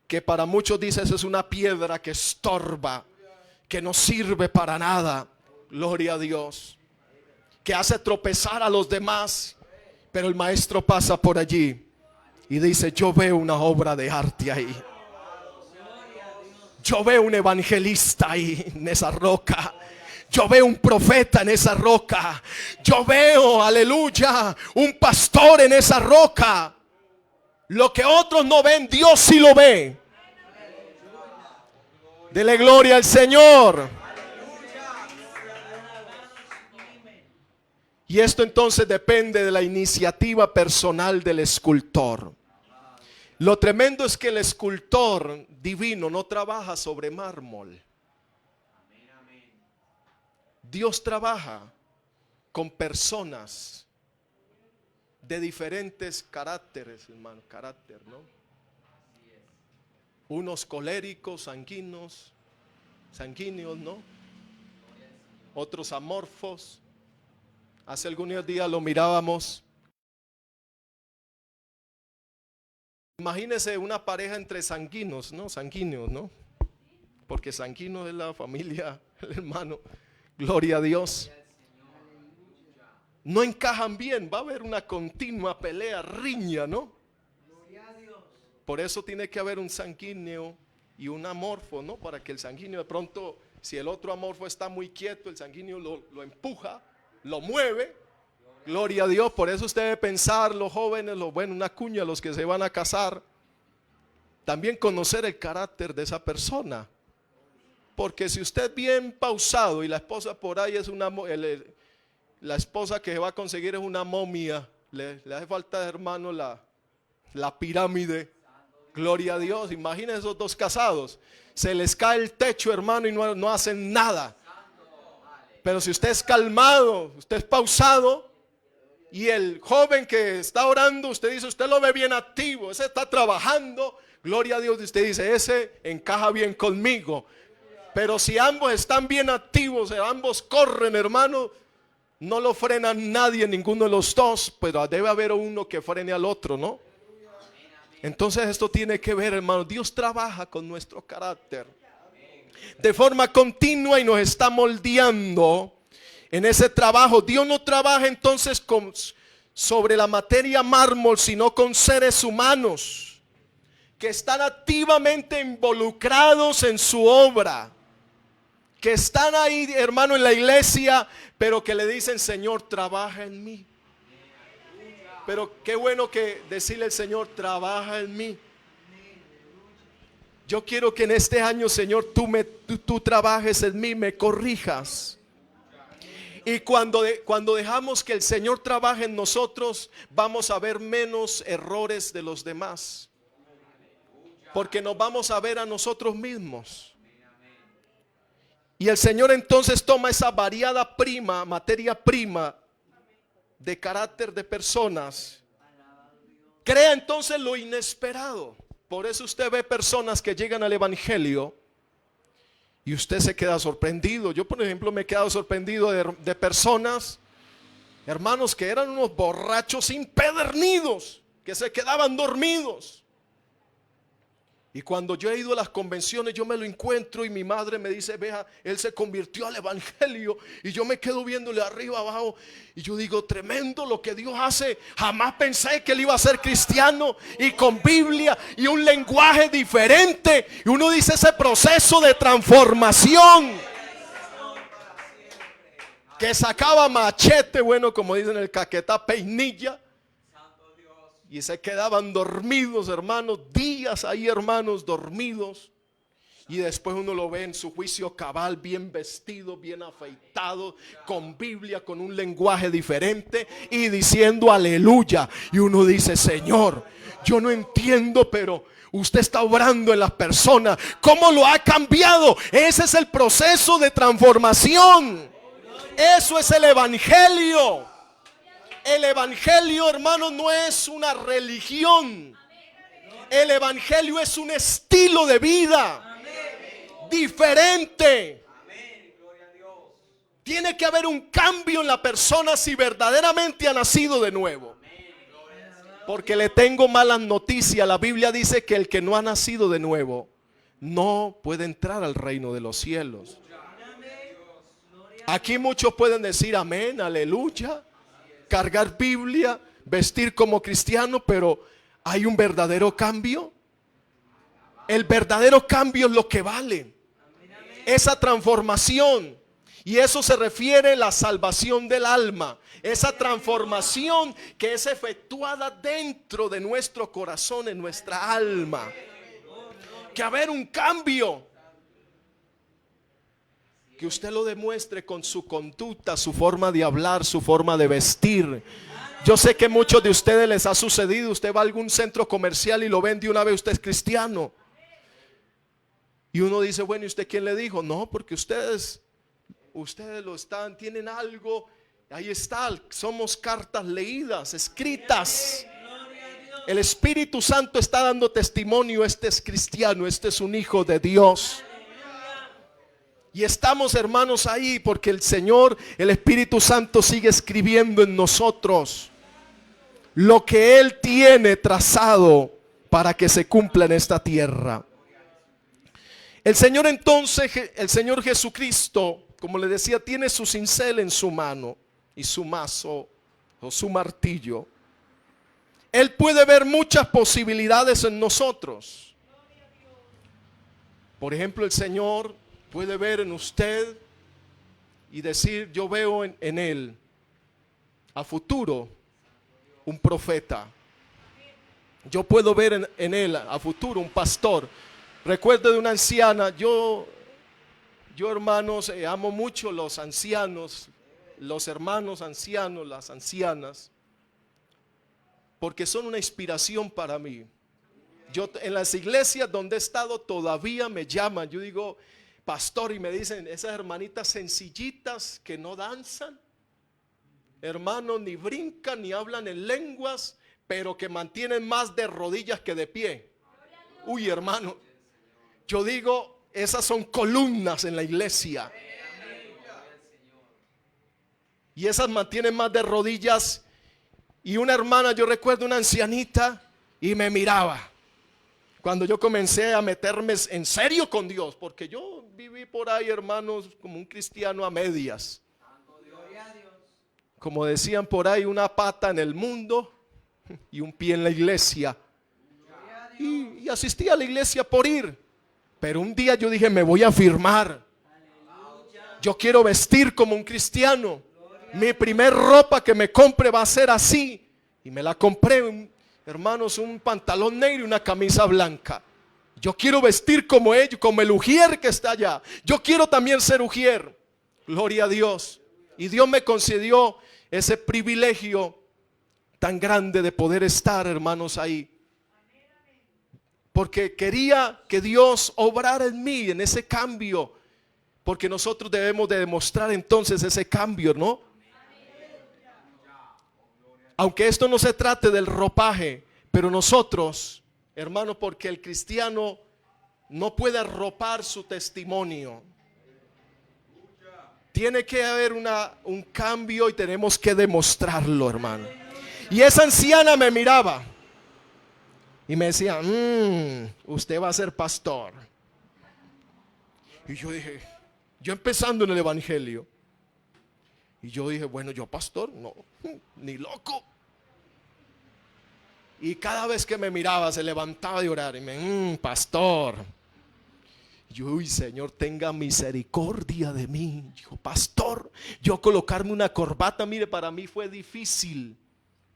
que para muchos dices es una piedra que estorba, que no sirve para nada. Gloria a Dios. Que hace tropezar a los demás. Pero el maestro pasa por allí y dice: yo veo una obra de arte ahí. Yo veo un evangelista ahí en esa roca. Yo veo un profeta en esa roca. Yo veo, aleluya, un pastor en esa roca. Lo que otros no ven, Dios sí lo ve. Dele gloria al Señor. Y esto entonces depende de la iniciativa personal del escultor. Lo tremendo es que el escultor divino no trabaja sobre mármol. Dios trabaja con personas de diferentes caracteres, hermano, ¿no? Unos coléricos, sanguíneos, ¿no? Otros amorfos. Hace algunos días lo mirábamos. Imagínese una pareja entre sanguíneos, ¿no? Porque sanguíneo es la familia, el hermano. Gloria a Dios. No encajan bien, va a haber una continua pelea, riña, ¿no? Por eso tiene que haber un sanguíneo y un amorfo, ¿no? Para que el sanguíneo de pronto, si el otro amorfo está muy quieto, el sanguíneo lo empuja, lo mueve. Gloria a Dios. Por eso usted debe pensar, los jóvenes, una cuña, los que se van a casar, también conocer el carácter de esa persona. Porque si usted bien pausado y la esposa por ahí es la esposa que va a conseguir es una momia, le hace falta, hermano, la pirámide. Gloria a Dios. Imaginen esos dos casados, se les cae el techo, hermano, y no hacen nada. Pero si usted es calmado, usted es pausado, Y el joven que está orando, usted dice, usted lo ve bien activo, ese está trabajando, gloria a Dios. Y usted dice, ese encaja bien conmigo. Pero si ambos están bien activos, ambos corren, hermano, no lo frena nadie, ninguno de los dos, pero debe haber uno que frene al otro, ¿no? Entonces esto tiene que ver, hermano, Dios trabaja con nuestro carácter de forma continua y nos está moldeando en ese trabajo. Dios no trabaja entonces sobre la materia mármol, sino con seres humanos que están activamente involucrados en su obra, que están ahí, hermano, en la iglesia, pero que le dicen, Señor, trabaja en mí. Pero qué bueno que decirle al Señor, trabaja en mí. Yo quiero que en este año, Señor, tú trabajes en mí, me corrijas. Y cuando dejamos que el Señor trabaje en nosotros, vamos a ver menos errores de los demás, porque nos vamos a ver a nosotros mismos. Y el Señor entonces toma esa variada materia prima de carácter de personas, crea entonces lo inesperado. Por eso usted ve personas que llegan al evangelio y usted se queda sorprendido. Yo, por ejemplo, me he quedado sorprendido de personas, hermanos, que eran unos borrachos impedernidos, que se quedaban dormidos. Y cuando yo he ido a las convenciones, yo me lo encuentro y mi madre me dice, vea, él se convirtió al evangelio. Y yo me quedo viéndole arriba, abajo, y yo digo, tremendo lo que Dios hace. Jamás pensé que él iba a ser cristiano, y con Biblia y un lenguaje diferente. Y uno dice, ese proceso de transformación que sacaba machete, bueno, como dicen el Caquetá, peinilla. Y se quedaban dormidos, hermanos, días ahí, hermanos, dormidos. Y después uno lo ve en su juicio cabal, bien vestido, bien afeitado, con Biblia, con un lenguaje diferente y diciendo aleluya. Y uno dice, Señor, yo no entiendo, pero usted está obrando en las personas. ¿Cómo lo ha cambiado? Ese es el proceso de transformación. Eso es el evangelio. El evangelio, hermano, no es una religión. El evangelio es un estilo de vida diferente. Tiene que haber un cambio en la persona si verdaderamente ha nacido de nuevo. Porque le tengo malas noticias. La Biblia dice que el que no ha nacido de nuevo no puede entrar al reino de los cielos. Aquí muchos pueden decir amén, aleluya, cargar Biblia, vestir como cristiano, pero ¿hay un verdadero cambio? El verdadero cambio es lo que vale. Esa transformación. Y eso se refiere a la salvación del alma. Esa transformación que es efectuada dentro de nuestro corazón, en nuestra alma. Que haber un cambio. Que usted lo demuestre con su conducta, su forma de hablar, su forma de vestir. Yo sé que muchos de ustedes les ha sucedido. Usted va a algún centro comercial y lo ven de una vez, usted es cristiano. Y uno dice, bueno, ¿y usted quién le dijo? No, porque ustedes lo están, tienen algo. Ahí está, somos cartas leídas, escritas. El Espíritu Santo está dando testimonio. Este es cristiano, este es un hijo de Dios. Y estamos, hermanos, ahí porque el Señor, el Espíritu Santo, sigue escribiendo en nosotros lo que Él tiene trazado para que se cumpla en esta tierra. El Señor entonces, el Señor Jesucristo, como le decía, tiene su cincel en su mano y su mazo o su martillo. Él puede ver muchas posibilidades en nosotros. Por ejemplo, el Señor puede ver en usted y decir, yo veo en él a futuro un profeta. Yo puedo ver en él a futuro un pastor. Recuerdo de una anciana, yo hermanos, amo mucho los ancianos, los hermanos ancianos, las ancianas, porque son una inspiración para mí. Yo en las iglesias donde he estado todavía me llaman, yo digo, pastor, y me dicen, esas hermanitas sencillitas que no danzan, hermanos, ni brincan ni hablan en lenguas, pero que mantienen más de rodillas que de pie. Uy, hermano, yo digo, esas son columnas en la iglesia. Y esas mantienen más de rodillas. Y una hermana, yo recuerdo una ancianita, y me miraba cuando yo comencé a meterme en serio con Dios, porque yo viví por ahí, hermanos, como un cristiano a medias. Como decían por ahí, una pata en el mundo y un pie en la iglesia. Y asistí a la iglesia por ir. Pero un día yo dije, me voy a afirmar. Yo quiero vestir como un cristiano. Mi primer ropa que me compre va a ser así. Y me la compré, hermanos, un pantalón negro y una camisa blanca. Yo quiero vestir como ellos, como el ujier que está allá. Yo quiero también ser ujier. Gloria a Dios. Y Dios me concedió ese privilegio tan grande de poder estar, hermanos, ahí. Porque quería que Dios obrara en mí, en ese cambio. Porque nosotros debemos de demostrar entonces ese cambio, ¿no? Aunque esto no se trate del ropaje, pero nosotros, hermanos, porque el cristiano no puede arropar su testimonio. Tiene que haber un cambio y tenemos que demostrarlo, hermano. Y esa anciana me miraba y me decía, usted va a ser pastor. Y yo dije, yo empezando en el evangelio. Y yo dije, bueno, yo pastor, no, ni loco. Y cada vez que me miraba se levantaba de orar y me, pastor. Yo, uy, Señor, tenga misericordia de mí. Dijo, pastor, yo colocarme una corbata, mire, para mí fue difícil.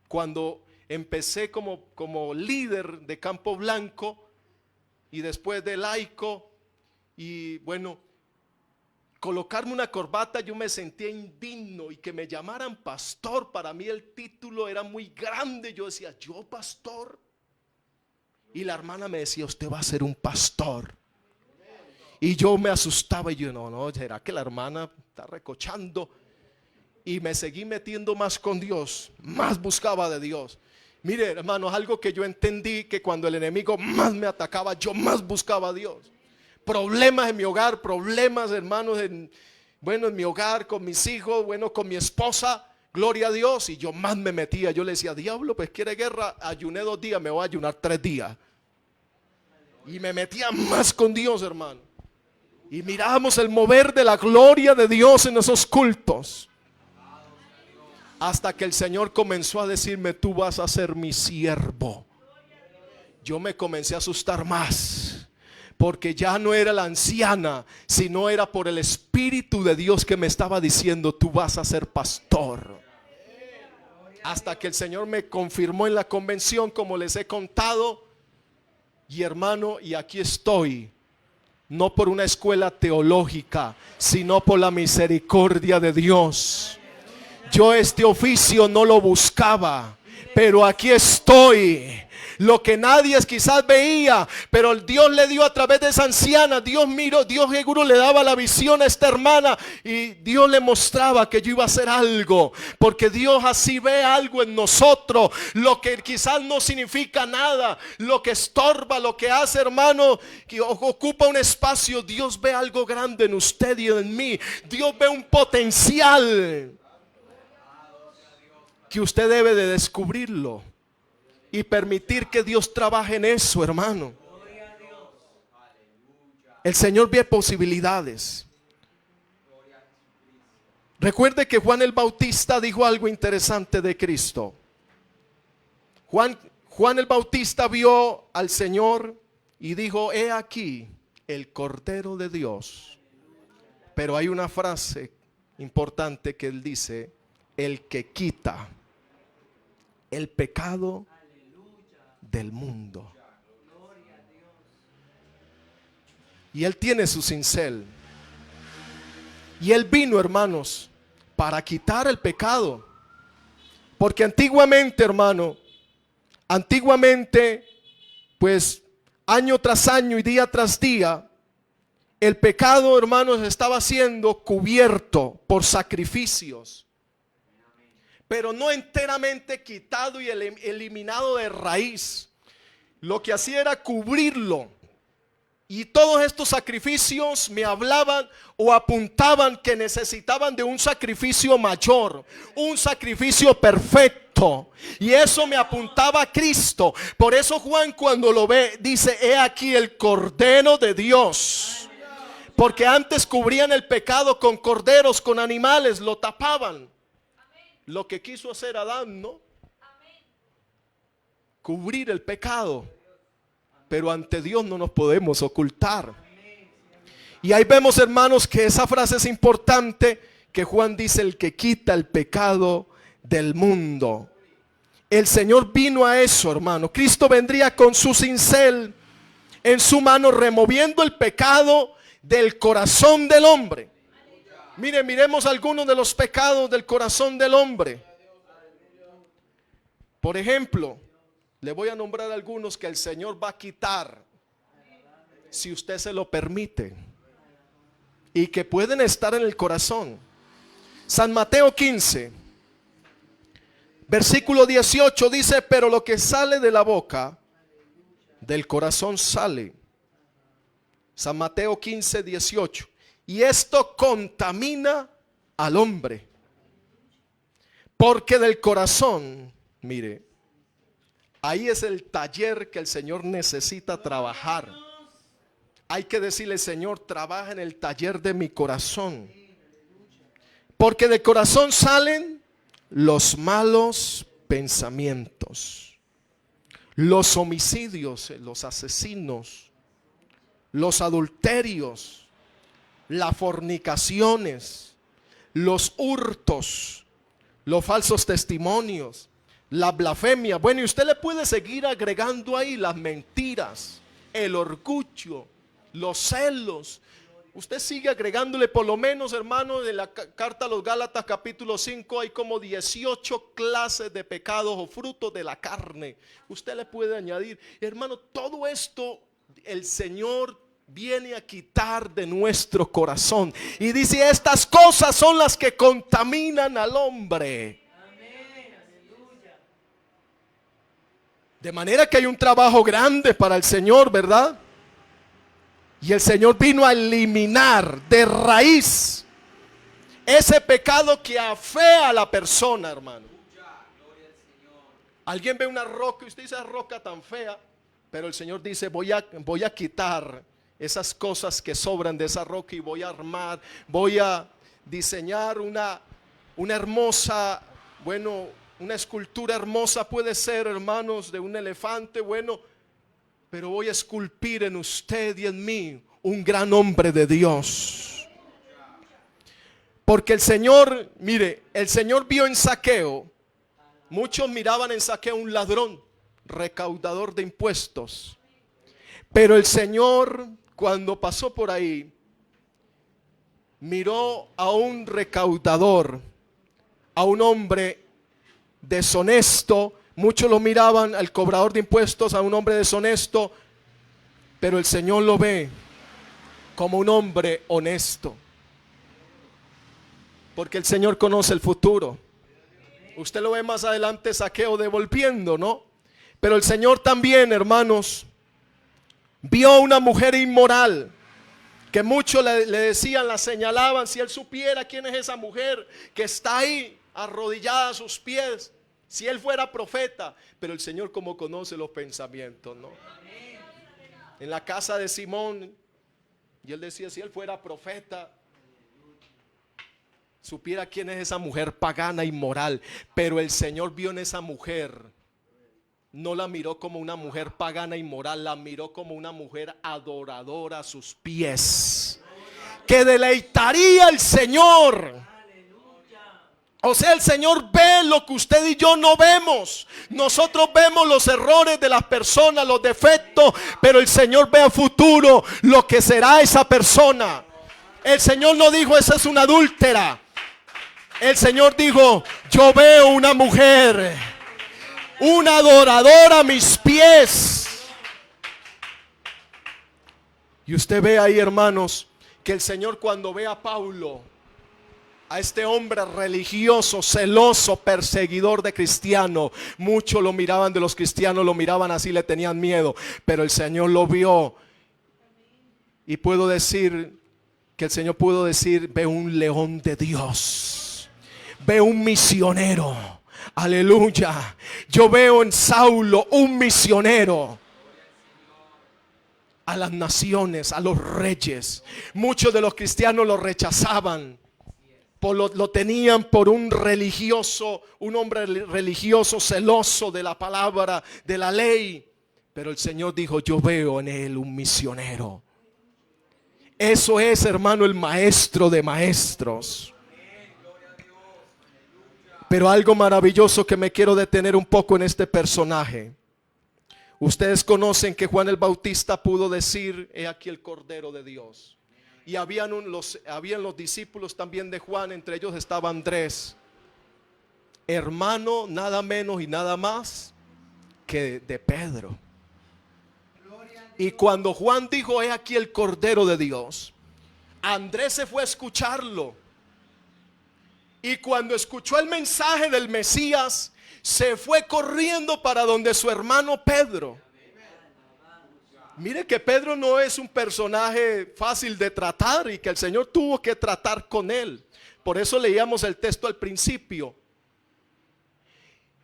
Cuando empecé como líder de Campo Blanco y después de laico, y bueno, colocarme una corbata, yo me sentía indigno, y que me llamaran pastor, para mí el título era muy grande. Yo decía, yo pastor. Y la hermana me decía, usted va a ser un pastor. Y yo me asustaba y yo, no, ¿será que la hermana está recochando? Y me seguí metiendo más con Dios, más buscaba de Dios. Mire, hermanos, algo que yo entendí, que cuando el enemigo más me atacaba, yo más buscaba a Dios. Problemas en mi hogar, problemas, hermanos, en mi hogar, con mis hijos, con mi esposa, gloria a Dios. Y yo más me metía, yo le decía, diablo, pues quiere guerra, ayuné 2 días, me voy a ayunar 3 días. Y me metía más con Dios, hermano. Y mirábamos el mover de la gloria de Dios en esos cultos. Hasta que el Señor comenzó a decirme, tú vas a ser mi siervo. Yo me comencé a asustar más, porque ya no era la anciana, sino era por el Espíritu de Dios que me estaba diciendo, tú vas a ser pastor. Hasta que el Señor me confirmó en la convención, como les he contado. Y hermano, y aquí estoy. No por una escuela teológica, sino por la misericordia de Dios. Yo este oficio no lo buscaba, pero aquí estoy. Lo que nadie quizás veía, pero Dios le dio a través de esa anciana. Dios miró, Dios seguro le daba la visión a esta hermana, y Dios le mostraba que yo iba a hacer algo, porque Dios así ve algo en nosotros. Lo que quizás no significa nada, lo que estorba, lo que hace, hermano, que ocupa un espacio, Dios ve algo grande en usted y en mí. Dios ve un potencial que usted debe de descubrirlo y permitir que Dios trabaje en eso, hermano. El Señor ve posibilidades. Recuerde que Juan el Bautista dijo algo interesante de Cristo. Juan el Bautista vio al Señor y dijo, he aquí el Cordero de Dios. Pero hay una frase importante que él dice, el que quita el pecado del mundo. Y él tiene su cincel. Y él vino, hermanos, para quitar el pecado. Porque antiguamente, hermano, pues año tras año y día tras día, el pecado, hermanos, estaba siendo cubierto por sacrificios. pero no enteramente quitado y eliminado de raíz. Lo que hacía era cubrirlo. Y todos estos sacrificios me hablaban o apuntaban que necesitaban de un sacrificio mayor, un sacrificio perfecto. Y eso me apuntaba a Cristo. Por eso Juan, cuando lo ve, dice: he aquí el Cordero de Dios. Porque antes cubrían el pecado con corderos, con animales, lo tapaban. Lo que quiso hacer Adán, ¿no? Cubrir el pecado. Pero ante Dios no nos podemos ocultar. Y ahí vemos, hermanos, que esa frase es importante, que Juan dice: el que quita el pecado del mundo. El Señor vino a eso, hermano. Cristo vendría con su cincel en su mano, removiendo el pecado del corazón del hombre. Mire, miremos algunos de los pecados del corazón del hombre. Por ejemplo, le voy a nombrar algunos que el Señor va a quitar, si usted se lo permite, y que pueden estar en el corazón. San Mateo 15, versículo 18 dice: pero lo que sale de la boca, del corazón sale. San Mateo 15, 18. Y esto contamina al hombre, porque del corazón, mire, ahí es el taller que el Señor necesita trabajar. Hay que decirle: Señor, trabaja en el taller de mi corazón. Porque del corazón salen los malos pensamientos, los homicidios, los asesinos, los adulterios, las fornicaciones, los hurtos, los falsos testimonios, la blasfemia. Bueno, y usted le puede seguir agregando ahí las mentiras, el orgullo, los celos. Usted sigue agregándole, por lo menos, hermano, de la carta a los Gálatas capítulo 5 hay como 18 clases de pecados o frutos de la carne. Usted le puede añadir, hermano, todo esto el Señor viene a quitar de nuestro corazón. Y dice: estas cosas son las que contaminan al hombre. De manera que hay un trabajo grande para el Señor, ¿verdad? Y el Señor vino a eliminar de raíz ese pecado que afea a la persona, hermano. Alguien ve una roca y usted dice: esa roca tan fea. Pero el Señor dice: voy a quitar esas cosas que sobran de esa roca y voy a armar, voy a diseñar una hermosa, bueno, una escultura hermosa puede ser, hermanos, de un elefante, bueno, pero voy a esculpir en usted y en mí un gran hombre de Dios. Porque el Señor, mire, el Señor vio en Zaqueo, muchos miraban en Zaqueo un ladrón, recaudador de impuestos. Pero el Señor, cuando pasó por ahí, miró a un recaudador, a un hombre deshonesto. Muchos lo miraban al cobrador de impuestos, a un hombre deshonesto, pero el Señor lo ve como un hombre honesto, porque el Señor conoce el futuro. Usted lo ve más adelante, Zaqueo devolviendo, ¿no? Pero el Señor también, hermanos, vio a una mujer inmoral, que muchos le decían, la señalaban: si él supiera quién es esa mujer que está ahí arrodillada a sus pies, si él fuera profeta. Pero el Señor, como conoce los pensamientos, ¿no? En la casa de Simón, y él decía: si él fuera profeta, supiera quién es esa mujer pagana, inmoral. Pero el Señor vio en esa mujer, no la miró como una mujer pagana, inmoral, la miró como una mujer adoradora a sus pies, que deleitaría al Señor. O sea, el Señor ve lo que usted y yo no vemos. Nosotros vemos los errores de las personas, los defectos, pero el Señor ve a futuro lo que será esa persona. El Señor no dijo: esa es una adúltera. El Señor dijo: yo veo una mujer, una adoradora a mis pies. Y usted ve ahí, hermanos, que el Señor, cuando ve a Pablo, A este hombre religioso, celoso, perseguidor de cristianos. Muchos lo miraban de los cristianos, lo miraban así, le tenían miedo. Pero el Señor lo vio. Y puedo decir que el Señor pudo decir: ve un león de Dios. Ve un misionero. Aleluya. Yo veo en Saulo un misionero a las naciones, a los reyes. Muchos de los cristianos lo rechazaban. Lo tenían por un religioso, un hombre religioso, celoso de la palabra, de la ley. Pero el Señor dijo: yo veo en él un misionero. Eso es, hermano, el maestro de maestros. Pero algo maravilloso que me quiero detener un poco en este personaje. Ustedes conocen que Juan el Bautista pudo decir: he aquí el Cordero de Dios. Y habían los discípulos también de Juan, entre ellos estaba Andrés, hermano nada menos y nada más que de Pedro. Y cuando Juan dijo: he aquí el Cordero de Dios, Andrés se fue a escucharlo. Y cuando escuchó el mensaje del Mesías, se fue corriendo para donde su hermano Pedro. Mire que Pedro no es un personaje fácil de tratar y que el Señor tuvo que tratar con él. Por eso leíamos el texto al principio.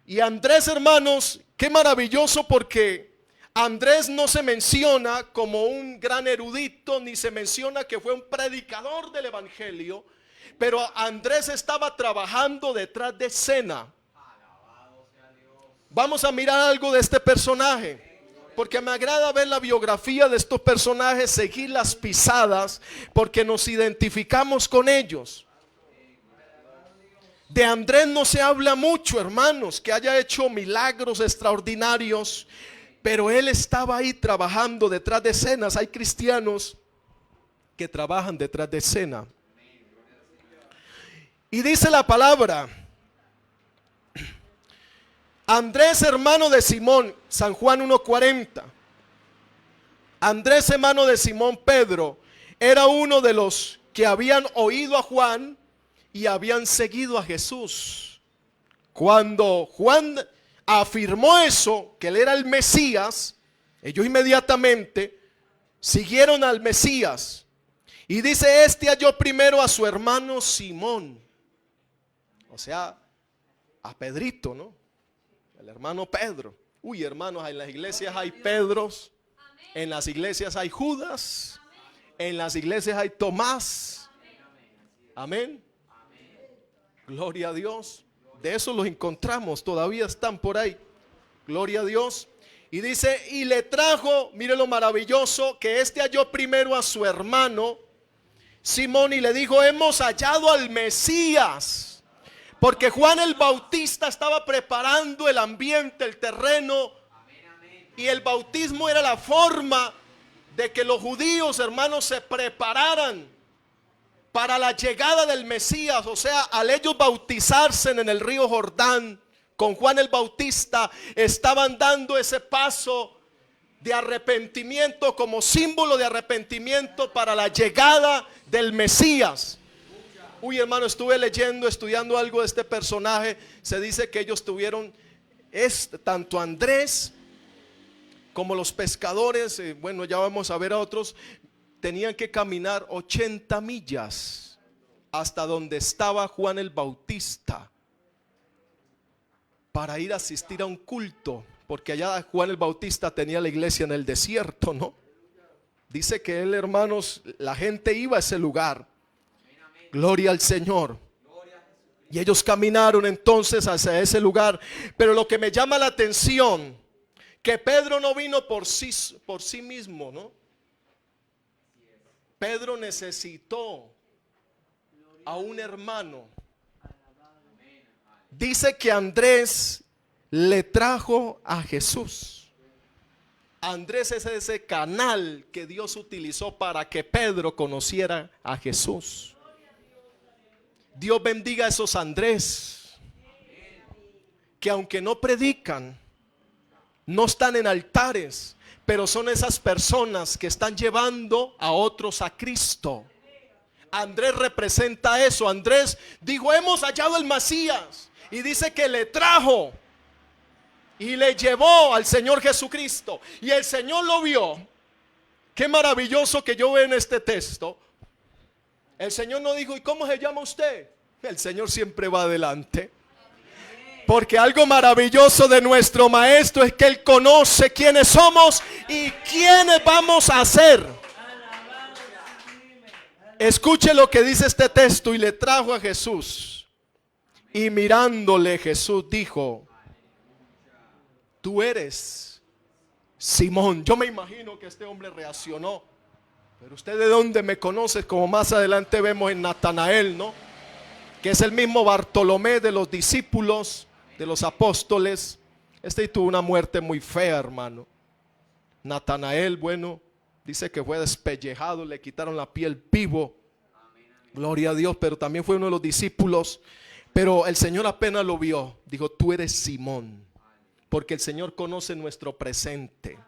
Y Andrés, hermanos, qué maravilloso, porque Andrés no se menciona como un gran erudito, ni se menciona que fue un predicador del evangelio, pero Andrés estaba trabajando detrás de escena. Vamos a mirar algo de este personaje, porque me agrada ver la biografía de estos personajes, seguir las pisadas, porque nos identificamos con ellos. De Andrés no se habla mucho, hermanos, que haya hecho milagros extraordinarios, pero él estaba ahí trabajando detrás de escenas. Hay cristianos que trabajan detrás de escena. Y dice la palabra: Andrés, hermano de Simón, San Juan 1:40. Andrés, hermano de Simón Pedro, era uno de los que habían oído a Juan y habían seguido a Jesús. Cuando Juan afirmó eso, que él era el Mesías, ellos inmediatamente siguieron al Mesías. Y dice: este halló primero a su hermano Simón, o sea, a Pedrito, ¿no? El hermano Pedro. Uy, hermanos, en las iglesias hay Pedros, en las iglesias hay Judas, en las iglesias hay Tomás. Amén. Gloria a Dios. De eso los encontramos, todavía están por ahí. Gloria a Dios. Y dice: y le trajo, mire lo maravilloso, que este halló primero a su hermano Simón y le dijo: hemos hallado al Mesías. Porque Juan el Bautista estaba preparando el ambiente, el terreno. Y el bautismo era la forma de que los judíos, hermanos, se prepararan para la llegada del Mesías. O sea, al ellos bautizarse en el río Jordán con Juan el Bautista, estaban dando ese paso de arrepentimiento como símbolo de arrepentimiento para la llegada del Mesías. Uy, hermano, estuve leyendo, estudiando algo de este personaje. Se dice que ellos tuvieron, tanto Andrés como los pescadores, bueno, ya vamos a ver a otros, tenían que caminar 80 millas hasta donde estaba Juan el Bautista para ir a asistir a un culto, porque allá Juan el Bautista tenía la iglesia en el desierto, ¿no? Dice que él, hermanos, la gente iba a ese lugar. Gloria al Señor. Y ellos caminaron entonces hacia ese lugar. Pero lo que me llama la atención, que Pedro no vino por sí mismo, ¿no? Pedro necesitó a un hermano. Dice que Andrés le trajo a Jesús. Andrés es ese canal que Dios utilizó para que Pedro conociera a Jesús. Dios bendiga a esos Andrés que aunque no predican, no están en altares, pero son esas personas que están llevando a otros a Cristo. Andrés representa eso. Andrés dijo, hemos hallado el Mesías. Y dice que le trajo y le llevó al Señor Jesucristo. Y el Señor lo vio. Qué maravilloso que yo veo en este texto. El Señor no dijo, ¿y cómo se llama usted? El Señor siempre va adelante. Porque algo maravilloso de nuestro Maestro es que Él conoce quiénes somos y quiénes vamos a ser. Escuche lo que dice este texto. Y le trajo a Jesús. Y mirándole Jesús dijo, tú eres Simón. Yo me imagino que este hombre reaccionó. Pero usted de dónde me conoce, como más adelante vemos en Natanael, ¿no? Que es el mismo Bartolomé de los discípulos, de los apóstoles. Este tuvo una muerte muy fea, hermano. Natanael, bueno, dice que fue despellejado, le quitaron la piel vivo. Gloria a Dios, pero también fue uno de los discípulos. Pero el Señor apenas lo vio, dijo, tú eres Simón. Porque el Señor conoce nuestro presente.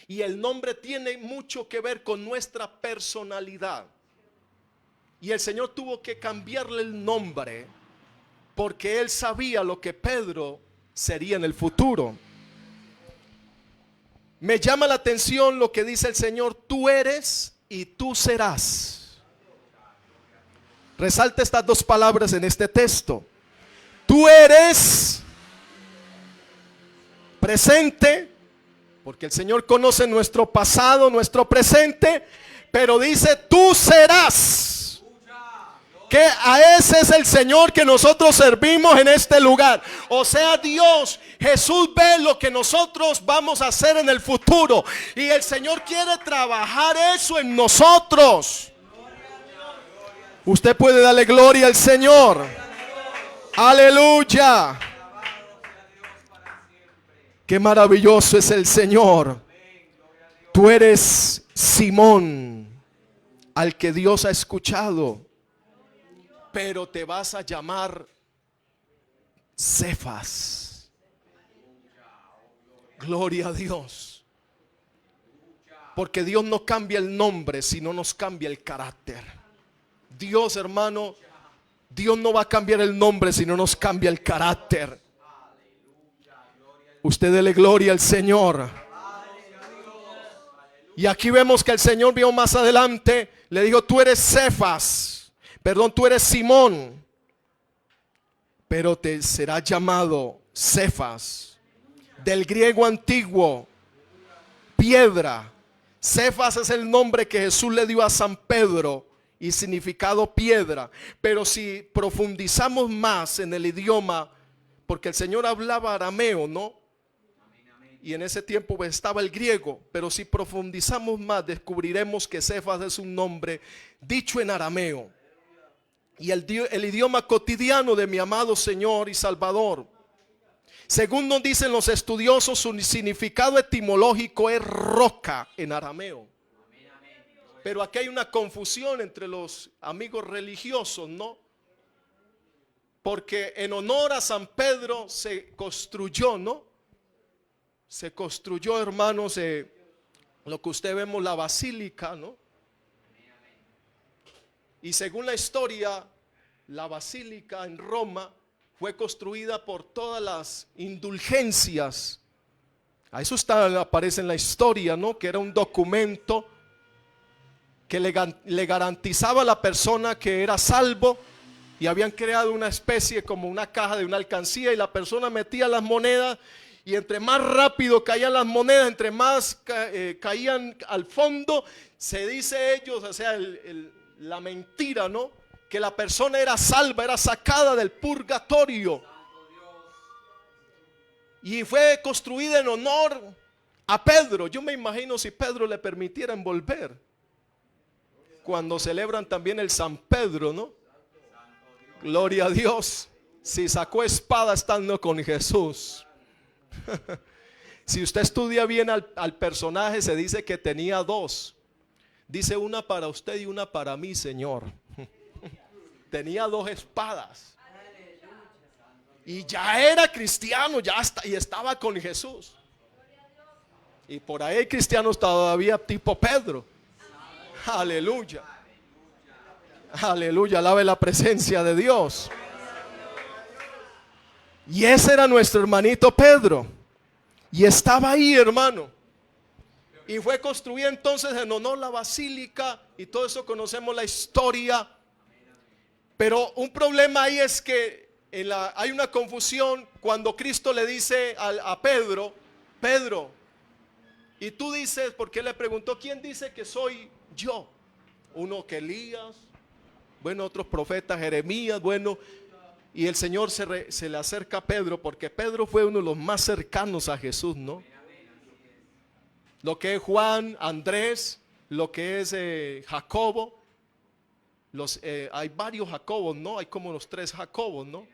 Y el nombre tiene mucho que ver con nuestra personalidad. Y el Señor tuvo que cambiarle el nombre porque Él sabía lo que Pedro sería en el futuro. Me llama la atención lo que dice el Señor, tú eres y tú serás. Resalta estas dos palabras en este texto. Tú eres presente, porque el Señor conoce nuestro pasado, nuestro presente, pero dice tú serás. Que a ese es el Señor que nosotros servimos en este lugar. O sea, Dios, Jesús ve lo que nosotros vamos a hacer en el futuro. Y el Señor quiere trabajar eso en nosotros. Usted puede darle gloria al Señor. Aleluya. Qué maravilloso es el Señor. Tú eres Simón, al que Dios ha escuchado, pero te vas a llamar Cefas. Gloria a Dios. Porque Dios no cambia el nombre, sino nos cambia el carácter. Dios, hermano, Dios no va a cambiar el nombre, sino nos cambia el carácter. Usted dele gloria al Señor. Y aquí vemos que el Señor vio más adelante, le dijo, tú eres Cefas, perdón, tú eres Simón, pero te será llamado Cefas, del griego antiguo, piedra. Cefas es el nombre que Jesús le dio a San Pedro y significado piedra. Pero si profundizamos más en el idioma, porque el Señor hablaba arameo, ¿no? Y en ese tiempo estaba el griego, pero si profundizamos más descubriremos que Cefas es un nombre dicho en arameo y el idioma cotidiano de mi amado Señor y Salvador. Según nos dicen los estudiosos, su significado etimológico es roca en arameo. Pero aquí hay una confusión entre los amigos religiosos, ¿no? Porque en honor a San Pedro se construyó, ¿no? Se construyó, hermanos, lo que usted vemos, la basílica, ¿no? Y según la historia, la basílica en Roma fue construida por todas las indulgencias. A eso aparece en la historia, ¿no? Que era un documento que le garantizaba a la persona que era salvo. Y habían creado una especie como una caja de una alcancía y la persona metía las monedas. Y entre más rápido caían las monedas, entre más caían al fondo, se dice ellos, o sea, la mentira, ¿no? Que la persona era salva, era sacada del purgatorio. Y fue construida en honor a Pedro. Yo me imagino si Pedro le permitiera envolver. Cuando celebran también el San Pedro, ¿no? Gloria a Dios. Si sacó espada estando con Jesús. Si usted estudia bien al personaje, se dice que tenía dos. Dice una para usted y una para mí, Señor. Tenía dos espadas. Y ya era cristiano, y estaba con Jesús. Y por ahí hay cristianos todavía tipo Pedro. Aleluya. Aleluya, alabe la presencia de Dios. Y ese era nuestro hermanito Pedro. Y estaba ahí, hermano. Y fue construida entonces en honor a la basílica. Y todo eso conocemos la historia. Pero un problema ahí es que hay una confusión cuando Cristo le dice a Pedro: Pedro, y tú dices, porque le preguntó, ¿quién dice que soy yo? Uno que Elías, bueno, otros profetas, Jeremías, bueno. Y el Señor se le acerca a Pedro, porque Pedro fue uno de los más cercanos a Jesús, ¿no? Lo que es Juan, Andrés, lo que es Jacobo. Hay varios Jacobos, ¿no? Hay como los 3 Jacobos, ¿no?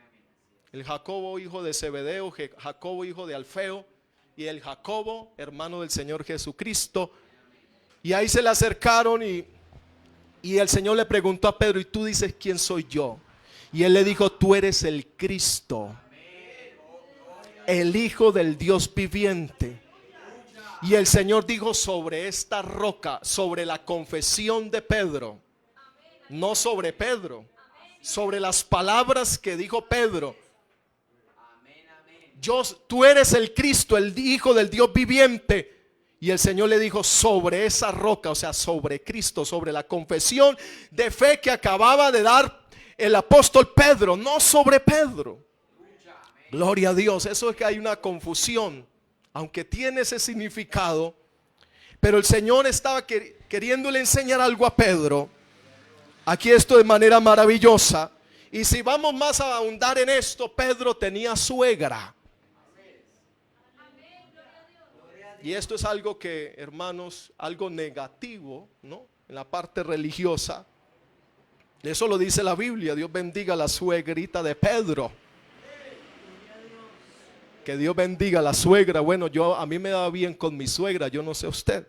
El Jacobo hijo de Zebedeo, Jacobo hijo de Alfeo, y el Jacobo hermano del Señor Jesucristo. Y ahí se le acercaron y el Señor le preguntó a Pedro: ¿y tú dices quién soy yo? Y él le dijo: tú eres el Cristo, el Hijo del Dios viviente. Y el Señor dijo: sobre esta roca, sobre la confesión de Pedro, no sobre Pedro, sobre las palabras que dijo Pedro, tú eres el Cristo, el Hijo del Dios viviente. Y el Señor le dijo: sobre esa roca, o sea, sobre Cristo, sobre la confesión de fe que acababa de dar el apóstol Pedro, no sobre Pedro. Gloria a Dios. Eso es que hay una confusión, aunque tiene ese significado. Pero el Señor estaba queriéndole enseñar algo a Pedro. Aquí esto de manera maravillosa. Y si vamos más a ahondar en esto, Pedro tenía suegra. Y esto es algo que, hermanos, algo negativo, ¿no? En la parte religiosa. Eso lo dice la Biblia. Dios bendiga a la suegrita de Pedro. Que Dios bendiga a la suegra. Bueno, a mí me da bien con mi suegra, yo no sé usted.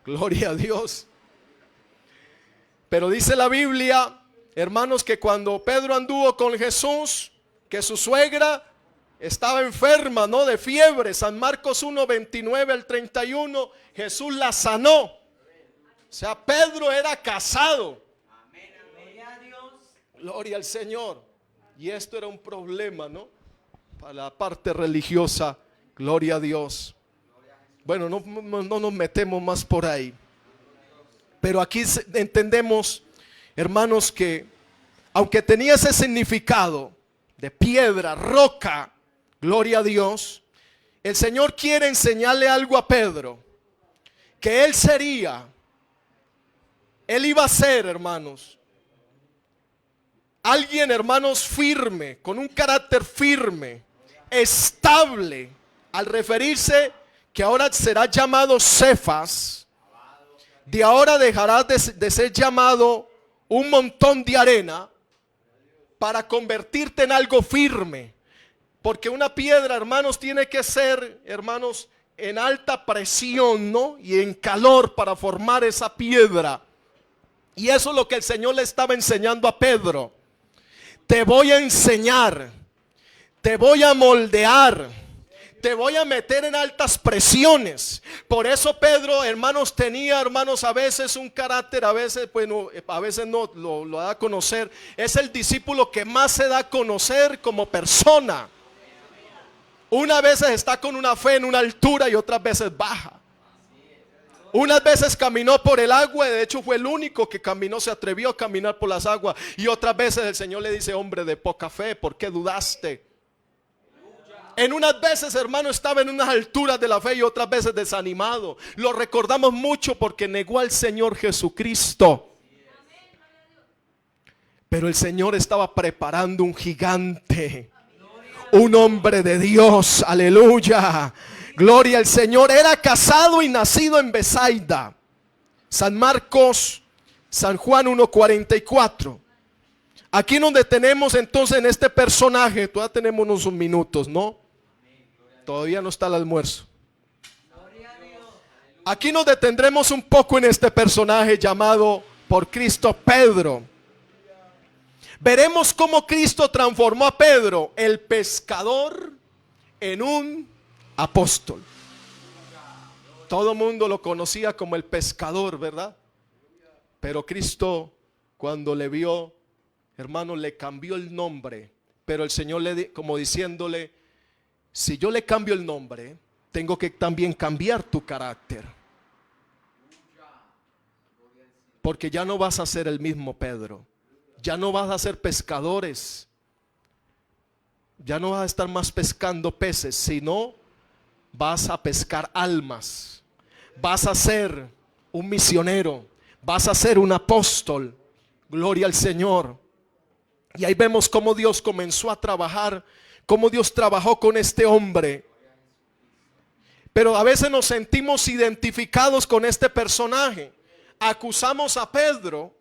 Gloria a Dios. Pero dice la Biblia, hermanos, que cuando Pedro anduvo con Jesús, que su suegra estaba enferma, ¿no? De fiebre. San Marcos 1, 29 al 31, Jesús la sanó. O sea, Pedro era casado. Gloria al Señor. Y esto era un problema, ¿no? Para la parte religiosa. Gloria a Dios. Bueno, no nos metemos más por ahí. Pero aquí entendemos, hermanos, que aunque tenía ese significado de piedra, roca, gloria a Dios, el Señor quiere enseñarle algo a Pedro. Que él iba a ser, hermanos, alguien, hermanos, firme, con un carácter firme, estable, al referirse que ahora será llamado Cefas. De ahora dejará de ser llamado un montón de arena para convertirte en algo firme. Porque una piedra, hermanos, tiene que ser, hermanos, en alta presión, ¿no? Y en calor para formar esa piedra. Y eso es lo que el Señor le estaba enseñando a Pedro. Te voy a enseñar, te voy a moldear, te voy a meter en altas presiones. Por eso Pedro, hermanos, tenía, hermanos, a veces un carácter, a veces, bueno, a veces no lo da a conocer. Es el discípulo que más se da a conocer como persona. Unas veces está con una fe en una altura y otras veces baja. Unas veces caminó por el agua, de hecho fue el único que caminó, se atrevió a caminar por las aguas. Y otras veces el Señor le dice: hombre de poca fe, ¿por qué dudaste? En unas veces, hermano, estaba en unas alturas de la fe y otras veces desanimado. Lo recordamos mucho porque negó al Señor Jesucristo. Pero el Señor estaba preparando un gigante, un hombre de Dios, aleluya. Gloria al Señor. Era casado y nacido en Besaida. San Marcos, San Juan 1:44. Aquí nos detenemos entonces en este personaje. Todavía tenemos unos minutos, ¿no? Todavía no está el almuerzo. Aquí nos detendremos un poco en este personaje llamado por Cristo Pedro. Veremos cómo Cristo transformó a Pedro, el pescador, en un apóstol. Todo el mundo lo conocía como el pescador, ¿verdad? Pero Cristo cuando le vio, hermano, le cambió el nombre. Pero el Señor como diciéndole, si yo le cambio el nombre, tengo que también cambiar tu carácter. Porque ya no vas a ser el mismo Pedro. Ya no vas a ser pescadores. Ya no vas a estar más pescando peces, sino vas a pescar almas. Vas a ser un misionero. Vas a ser un apóstol. Gloria al Señor. Y ahí vemos cómo Dios comenzó a trabajar, cómo Dios trabajó con este hombre. Pero a veces nos sentimos identificados con este personaje. Acusamos a Pedro,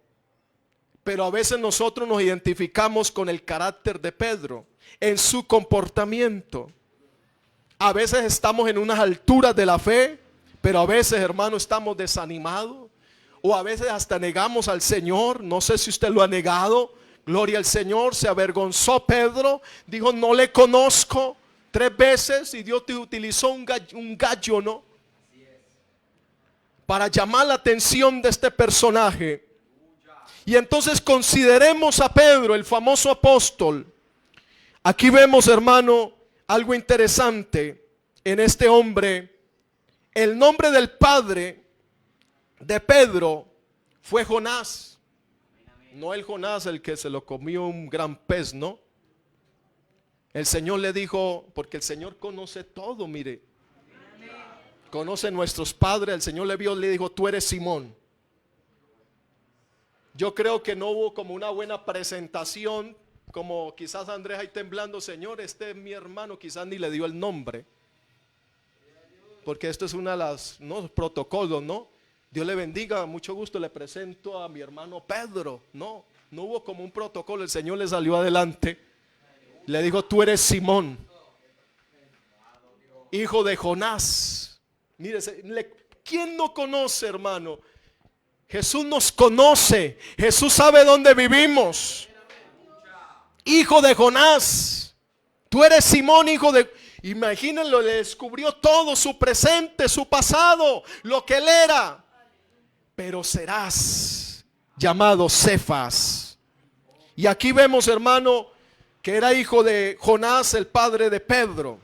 pero a veces nosotros nos identificamos con el carácter de Pedro, en su comportamiento. A veces estamos en unas alturas de la fe, pero a veces, hermano, estamos desanimados. O a veces hasta negamos al Señor. No sé si usted lo ha negado. Gloria al Señor. Se avergonzó Pedro. Dijo, no le conozco. 3 veces. Y Dios te utilizó un gallo, ¿no? Para llamar la atención de este personaje. Y entonces consideremos a Pedro, el famoso apóstol. Aquí vemos, hermano, algo interesante en este hombre. El nombre del padre de Pedro fue Jonás. No el Jonás el que se lo comió un gran pez, no. El Señor le dijo, porque el Señor conoce todo, mire. Conoce nuestros padres. El Señor le vio, le dijo, tú eres Simón. Yo creo que no hubo como una buena presentación, como quizás Andrés ahí temblando, Señor, este es mi hermano, quizás ni le dio el nombre. Porque esto es una de las protocolos, ¿no? Dios le bendiga, mucho gusto, le presento a mi hermano Pedro. No hubo como un protocolo, el Señor le salió adelante. Le dijo, tú eres Simón, hijo de Jonás. Mire, ¿quién no conoce, hermano? Jesús nos conoce, Jesús sabe dónde vivimos. Hijo de Jonás, tú eres Simón, hijo de... Imagínenlo, le descubrió todo, su presente, su pasado, lo que él era. Pero serás llamado Cefas. Y aquí vemos, hermano, que era hijo de Jonás, el padre de Pedro.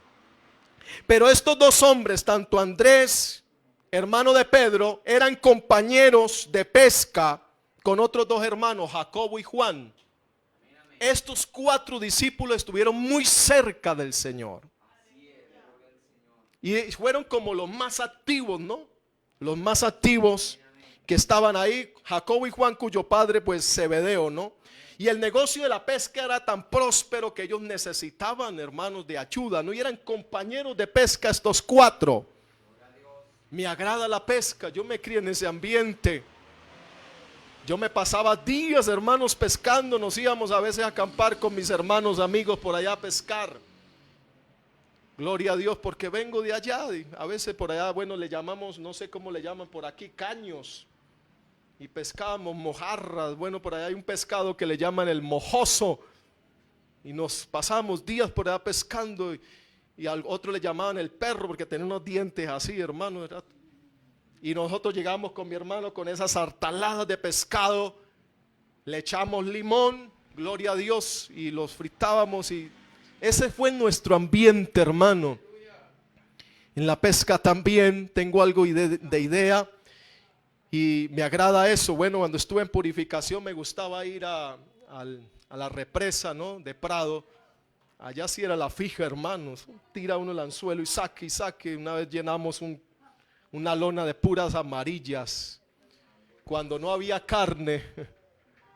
Pero estos 2 hombres, tanto Andrés, hermano de Pedro, eran compañeros de pesca con otros 2 hermanos, Jacobo y Juan. Estos 4 discípulos estuvieron muy cerca del Señor. Y fueron como los más activos, ¿no? Los más activos que estaban ahí, Jacobo y Juan, cuyo padre pues Zebedeo, ¿no? Y el negocio de la pesca era tan próspero que ellos necesitaban, hermanos, de ayuda, ¿no? Y eran compañeros de pesca estos 4. Me agrada la pesca, yo me crié en ese ambiente. Yo me pasaba días, hermanos, pescando. Nos íbamos a veces a acampar con mis hermanos, amigos, por allá a pescar. Gloria a Dios, porque vengo de allá. Y a veces por allá, bueno, le llamamos, no sé cómo le llaman por aquí, caños. Y pescábamos mojarras. Bueno, por allá hay un pescado que le llaman el mojoso. Y nos pasamos días por allá pescando. Y al otro le llamaban el perro porque tenía unos dientes así, hermano, ¿verdad? Y nosotros llegamos con mi hermano con esas sartaladas de pescado. Le echamos limón, gloria a Dios, y los fritábamos. Y ese fue nuestro ambiente, hermano. En la pesca también tengo algo de idea. Y me agrada eso. Bueno, cuando estuve en Purificación me gustaba ir a la represa, ¿no? De Prado. Allá sí era la fija, hermanos. Tira uno el anzuelo y saque y saque. Una vez llenamos una lona de puras amarillas. Cuando no había carne,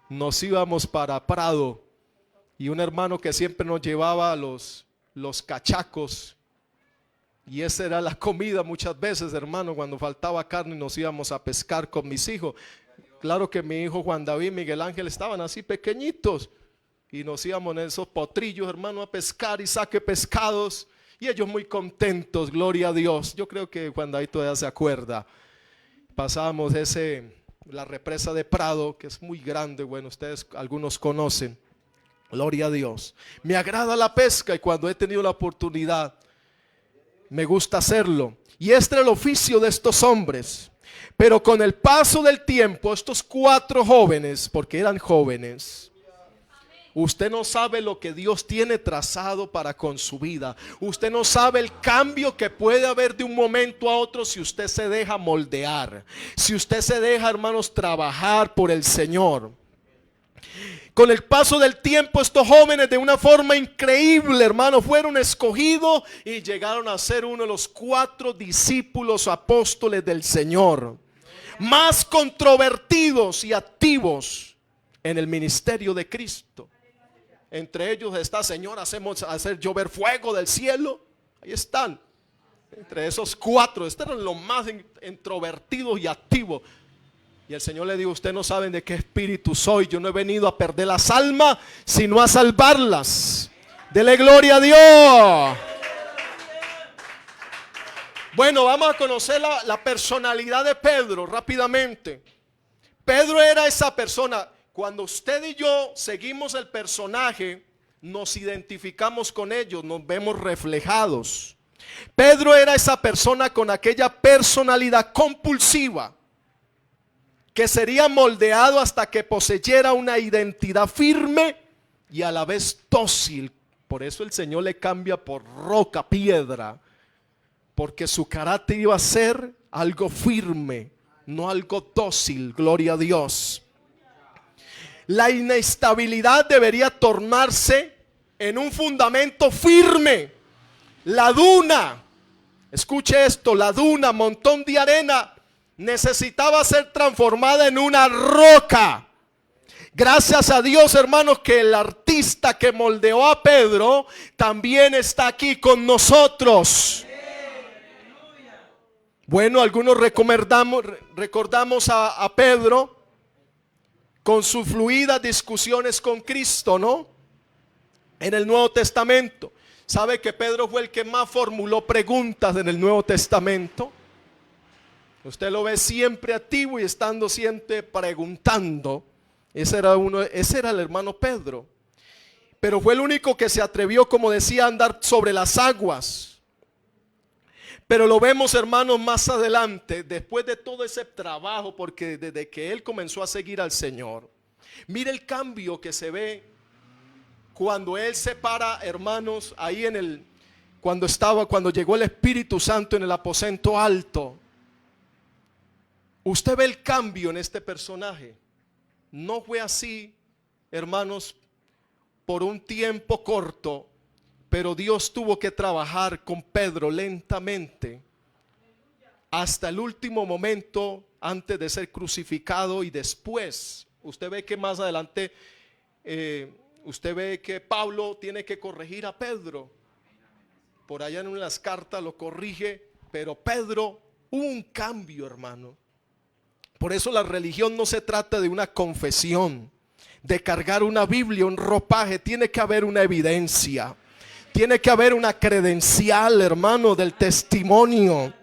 nos íbamos para Prado. Y un hermano que siempre nos llevaba los cachacos. Y esa era la comida muchas veces, hermano. Cuando faltaba carne nos íbamos a pescar con mis hijos. Claro que mi hijo Juan David y Miguel Ángel estaban así pequeñitos. Y nos íbamos en esos potrillos, hermano, a pescar y saque pescados. Y ellos muy contentos, gloria a Dios. Yo creo que Juan David todavía se acuerda. Pasábamos la represa de Prado, que es muy grande. Bueno, ustedes algunos conocen. Gloria a Dios. Me agrada la pesca y cuando he tenido la oportunidad, me gusta hacerlo. Y este era el oficio de estos hombres. Pero con el paso del tiempo, estos 4 jóvenes, porque eran jóvenes, usted no sabe lo que Dios tiene trazado para con su vida. Usted no sabe el cambio que puede haber de un momento a otro si usted se deja moldear. Si usted se deja, hermanos, trabajar por el Señor. Con el paso del tiempo, estos jóvenes de una forma increíble, hermanos, fueron escogidos y llegaron a ser uno de los 4 discípulos apóstoles del Señor, más controvertidos y activos en el ministerio de Cristo. Entre ellos está: Señor, hacemos hacer llover fuego del cielo. Ahí están. Entre esos 4, estos eran los más introvertidos y activos. Y el Señor le dijo: ustedes no saben de qué espíritu soy. Yo no he venido a perder las almas, sino a salvarlas. Dele gloria a Dios. Bueno, vamos a conocer la personalidad de Pedro rápidamente. Pedro era esa persona. Cuando usted y yo seguimos el personaje, nos identificamos con ellos, nos vemos reflejados. Pedro era esa persona con aquella personalidad compulsiva, que sería moldeado hasta que poseyera una identidad firme y a la vez dócil. Por eso el Señor le cambia por roca, piedra, porque su carácter iba a ser algo firme, no algo dócil. Gloria a Dios. La inestabilidad debería tornarse en un fundamento firme. La duna, escuche esto, la duna, montón de arena, necesitaba ser transformada en una roca. Gracias a Dios, hermanos, que el artista que moldeó a Pedro también está aquí con nosotros. Bueno, algunos recordamos a Pedro con sus fluidas discusiones con Cristo, ¿no? En el Nuevo Testamento. ¿Sabe que Pedro fue el que más formuló preguntas en el Nuevo Testamento? Usted lo ve siempre activo y estando siempre preguntando. Ese era el hermano Pedro. Pero fue el único que se atrevió, como decía, a andar sobre las aguas. Pero lo vemos, hermanos, más adelante, después de todo ese trabajo, porque desde que él comenzó a seguir al Señor, mire el cambio que se ve cuando él se para, hermanos, ahí cuando llegó el Espíritu Santo en el aposento alto. Usted ve el cambio en este personaje. No fue así, hermanos, por un tiempo corto, pero Dios tuvo que trabajar con Pedro lentamente hasta el último momento antes de ser crucificado. Y después usted ve que más adelante usted ve que Pablo tiene que corregir a Pedro. Por allá en una de las cartas lo corrige, pero Pedro, hubo un cambio, hermano. Por eso la religión no se trata de una confesión, de cargar una Biblia, un ropaje. Tiene que haber una evidencia. Tiene que haber una credencial, hermano, del testimonio.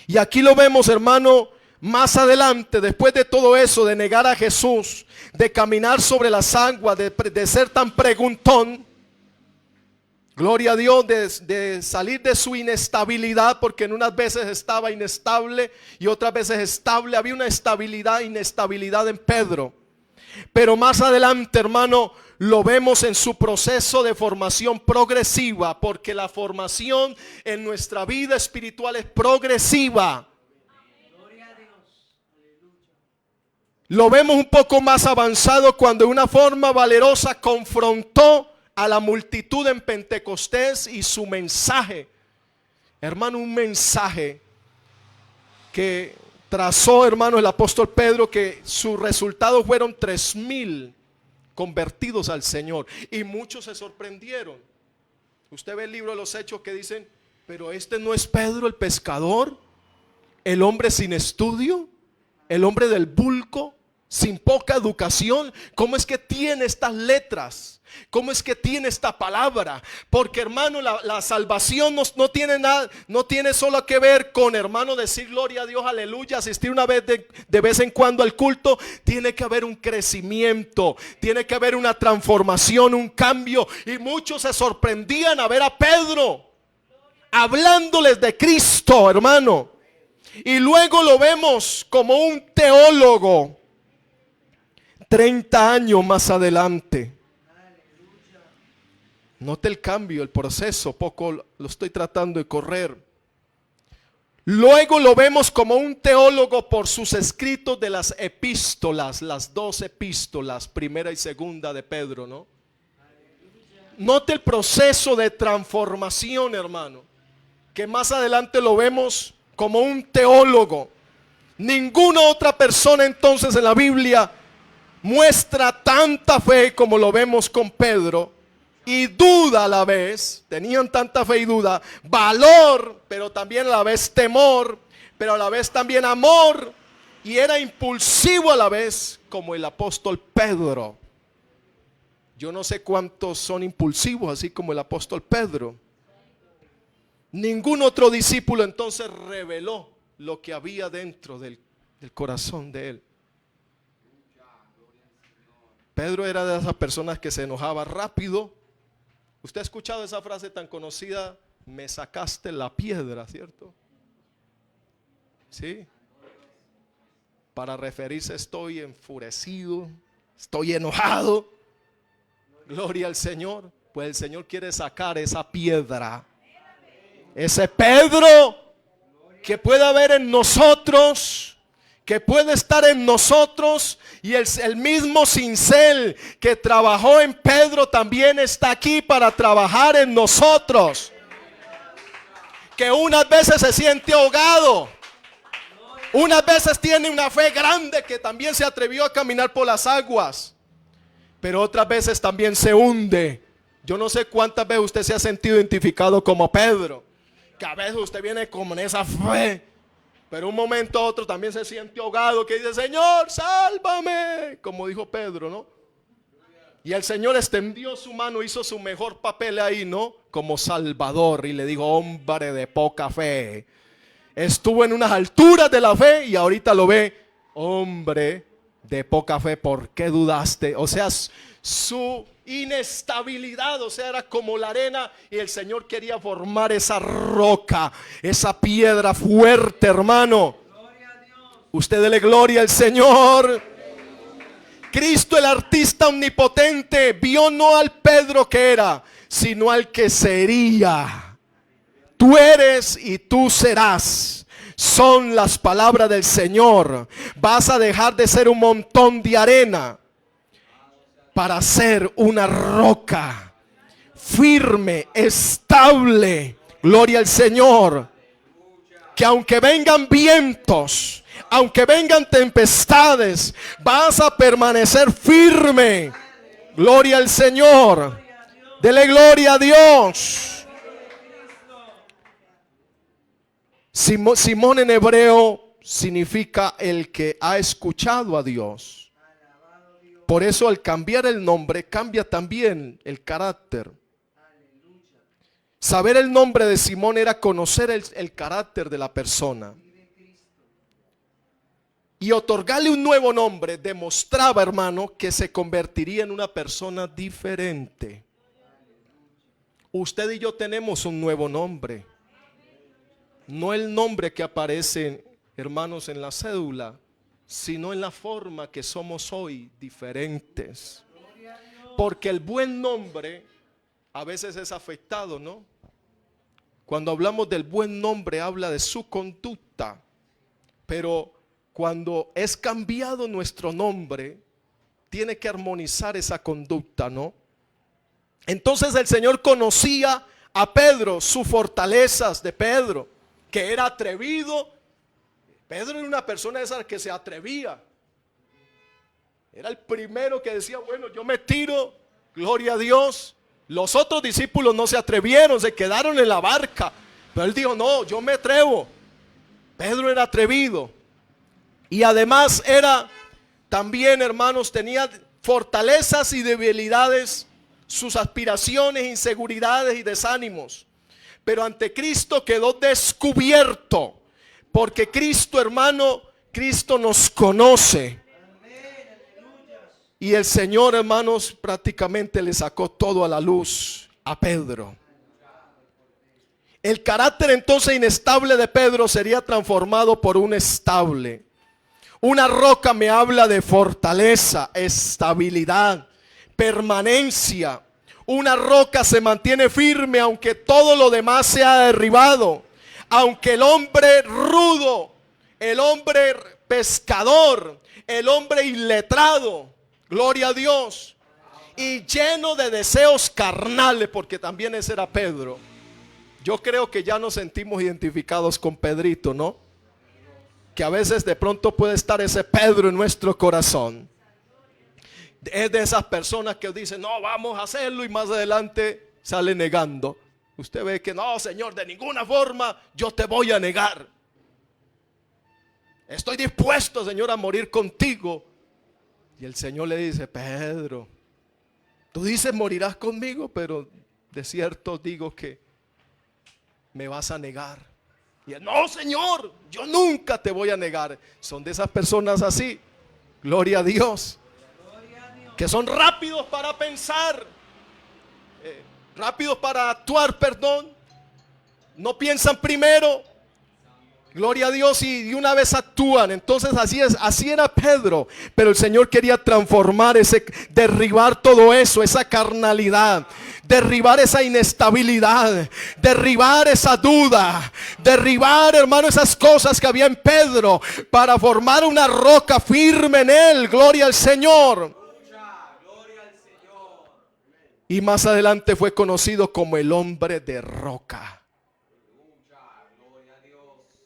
Y aquí lo vemos, hermano, más adelante, después de todo eso, de negar a Jesús, de caminar sobre las aguas, de ser tan preguntón. Gloria a Dios, de salir de su inestabilidad, porque en unas veces estaba inestable y otras veces estable. Había una inestabilidad en Pedro. Pero más adelante, hermano, lo vemos en su proceso de formación progresiva, porque la formación en nuestra vida espiritual es progresiva. Lo vemos un poco más avanzado cuando de una forma valerosa confrontó a la multitud en Pentecostés y su mensaje. Hermano, un mensaje que trazó, hermano, el apóstol Pedro, que sus resultados fueron 3,000 convertidos al Señor. Y muchos se sorprendieron. Usted ve el libro de los Hechos que dicen: pero este no es Pedro el pescador, el hombre sin estudio, el hombre del vulgo, sin poca educación. ¿Cómo es que tiene estas letras? ¿Cómo es que tiene esta palabra? Porque, hermano, la salvación no tiene nada, no tiene solo que ver con, hermano, decir gloria a Dios, aleluya, asistir una vez de vez en cuando al culto. Tiene que haber un crecimiento, tiene que haber una transformación, un cambio. Y muchos se sorprendían a ver a Pedro hablándoles de Cristo, hermano. Y luego lo vemos como un teólogo 30 años más adelante. Note el cambio, el proceso, poco lo estoy tratando de correr. Luego lo vemos como un teólogo por sus escritos de las epístolas, las 2 epístolas, primera y segunda de Pedro, ¿no? Note el proceso de transformación, hermano, que más adelante lo vemos como un teólogo. Ninguna otra persona entonces en la Biblia muestra tanta fe como lo vemos con Pedro, y duda a la vez. Tenían tanta fe y duda, valor, pero también a la vez temor, pero a la vez también amor, y era impulsivo a la vez como el apóstol Pedro. Yo no sé cuántos son impulsivos así como el apóstol Pedro. Ningún otro discípulo entonces reveló lo que había dentro del corazón de él. Pedro era de esas personas que se enojaba rápido. Usted ha escuchado esa frase tan conocida: me sacaste la piedra, ¿cierto? Sí. Para referirse, estoy enfurecido, estoy enojado. Gloria al Señor. Pues el Señor quiere sacar esa piedra, ese Pedro que puede haber en nosotros, que puede estar en nosotros, y el mismo cincel que trabajó en Pedro también está aquí para trabajar en nosotros, que unas veces se siente ahogado, unas veces tiene una fe grande que también se atrevió a caminar por las aguas, pero otras veces también se hunde. Yo no sé cuántas veces usted se ha sentido identificado como Pedro, que a veces usted viene como en esa fe, pero un momento a otro también se siente ahogado, que dice: Señor, sálvame, como dijo Pedro, ¿no? Y el Señor extendió su mano, hizo su mejor papel ahí, ¿no? Como Salvador, y le dijo: hombre de poca fe. Estuvo en unas alturas de la fe y ahorita lo ve: hombre de poca fe, ¿por qué dudaste? O sea, su inestabilidad, o sea, era como la arena, y el Señor quería formar esa roca, esa piedra fuerte, hermano. Usted dele gloria al Señor. Cristo, el artista omnipotente, vio no al Pedro que era, sino al que sería. Tú eres y tú serás. Son las palabras del Señor. Vas a dejar de ser un montón de arena para ser una roca firme, estable. Gloria al Señor. Que aunque vengan vientos, aunque vengan tempestades, vas a permanecer firme. Gloria al Señor. Dele gloria a Dios. Simón en hebreo significa el que ha escuchado a Dios. Por eso al cambiar el nombre cambia también el carácter. Saber el nombre de Simón era conocer el carácter de la persona. Y otorgarle un nuevo nombre demostraba, hermano, que se convertiría en una persona diferente. Usted y yo tenemos un nuevo nombre. No el nombre que aparece, hermanos, en la cédula, sino en la forma que somos hoy, diferentes. Porque el buen nombre a veces es afectado, ¿no? Cuando hablamos del buen nombre, habla de su conducta. Pero cuando es cambiado nuestro nombre, tiene que armonizar esa conducta, ¿no? Entonces el Señor conocía a Pedro, sus fortalezas de Pedro, que era atrevido. Pedro era una persona esa que se atrevía. Era el primero que decía: bueno, yo me tiro, gloria a Dios. Los otros discípulos no se atrevieron, se quedaron en la barca. Pero él dijo: no, yo me atrevo. Pedro era atrevido. Y además era también, hermanos, tenía fortalezas y debilidades, sus aspiraciones, inseguridades y desánimos. Pero ante Cristo quedó descubierto. Porque Cristo, hermano, Cristo nos conoce. Y el Señor, hermanos, prácticamente le sacó todo a la luz a Pedro. El carácter entonces inestable de Pedro sería transformado por un estable. Una roca me habla de fortaleza, estabilidad, permanencia. Una roca se mantiene firme aunque todo lo demás sea derribado. Aunque el hombre rudo, el hombre pescador, el hombre iletrado, gloria a Dios, y lleno de deseos carnales, porque también ese era Pedro. Yo creo que ya nos sentimos identificados con Pedrito, ¿no? Que a veces de pronto puede estar ese Pedro en nuestro corazón. Es de esas personas que dicen, no, vamos a hacerlo, y más adelante sale negando. Usted ve que no, Señor, de ninguna forma yo te voy a negar. Estoy dispuesto, Señor, a morir contigo. Y el Señor le dice, Pedro, tú dices morirás conmigo, pero de cierto digo que me vas a negar. Y él, no, Señor, yo nunca te voy a negar. Son de esas personas así, gloria a Dios, que son rápidos para pensar, rápidos para actuar, perdón. No piensan primero, gloria a Dios, y de una vez actúan. Entonces así era Pedro. Pero el Señor quería transformar derribar todo eso, esa carnalidad, derribar esa inestabilidad, derribar esa duda, derribar, hermano, esas cosas que había en Pedro, para formar una roca firme en él. Gloria al Señor. Y más adelante fue conocido como el hombre de roca.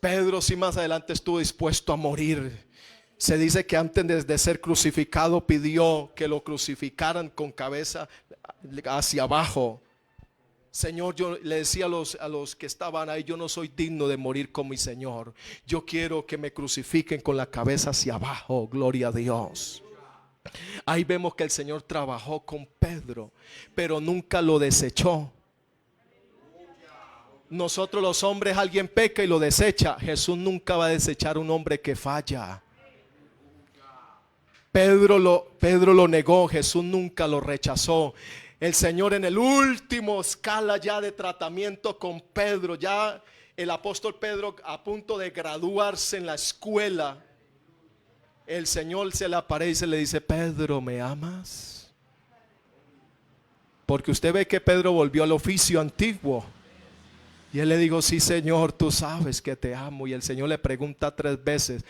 Pedro sí más adelante estuvo dispuesto a morir. Se dice que antes de ser crucificado pidió que lo crucificaran con cabeza hacia abajo. Señor, yo le decía a los que estaban ahí, yo no soy digno de morir con mi Señor. Yo quiero que me crucifiquen con la cabeza hacia abajo. Gloria a Dios. Ahí vemos que el Señor trabajó con Pedro, pero nunca lo desechó. Nosotros los hombres, alguien peca y lo desecha. Jesús nunca va a desechar a un hombre que falla. Pedro lo negó, Jesús nunca lo rechazó. El Señor en el último escala ya de tratamiento con Pedro, ya el apóstol Pedro a punto de graduarse en la escuela, el Señor se le aparece y le dice, Pedro, ¿me amas? Porque usted ve que Pedro volvió al oficio antiguo. Y él le dijo, sí, Señor, tú sabes que te amo. Y el Señor le pregunta 3 veces.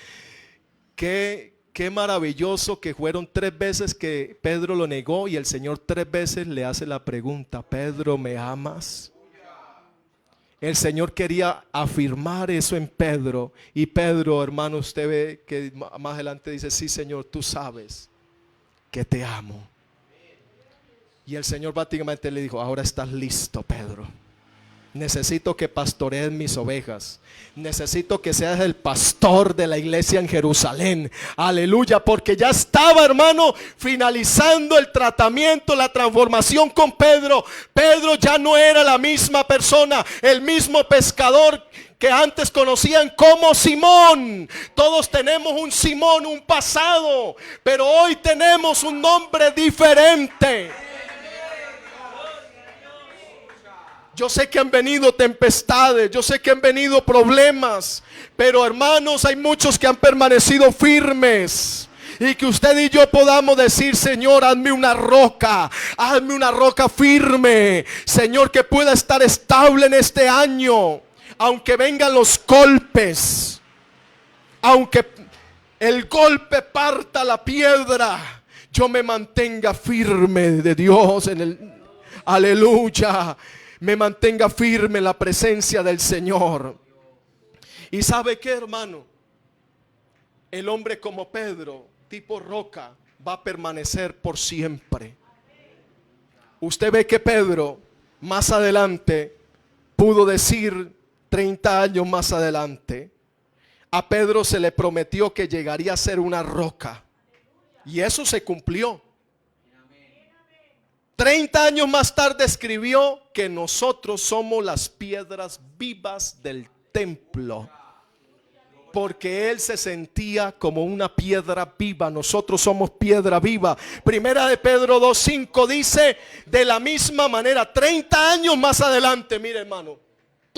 Qué maravilloso que fueron 3 veces que Pedro lo negó, y el Señor 3 veces le hace la pregunta, Pedro, ¿me amas? El Señor quería afirmar eso en Pedro. Y Pedro, hermano, usted ve que más adelante dice, sí, Señor, tú sabes que te amo. Y el Señor prácticamente le dijo, ahora estás listo, Pedro. Necesito que pastorees mis ovejas. Necesito que seas el pastor de la iglesia en Jerusalén. Aleluya, porque ya estaba, hermano, finalizando el tratamiento, la transformación con Pedro. Pedro ya no era la misma persona, el mismo pescador que antes conocían como Simón. Todos tenemos un Simón, un pasado, pero hoy tenemos un nombre diferente. Yo sé que han venido tempestades, yo sé que han venido problemas, pero hermanos, hay muchos que han permanecido firmes. Y que usted y yo podamos decir, Señor, hazme una roca firme, Señor, que pueda estar estable en este año. Aunque vengan los golpes, aunque el golpe parta la piedra, yo me mantenga firme de Dios aleluya. Me mantenga firme en la presencia del Señor. Y ¿sabe qué, hermano? El hombre como Pedro, tipo roca, va a permanecer por siempre. Usted ve que Pedro más adelante pudo decir, 30 años más adelante, a Pedro se le prometió que llegaría a ser una roca. Y eso se cumplió. 30 años más tarde escribió que nosotros somos las piedras vivas del templo. Porque él se sentía como una piedra viva. Nosotros somos piedra viva. Primera de Pedro 2:5 dice, de la misma manera, 30 años más adelante, mire, hermano,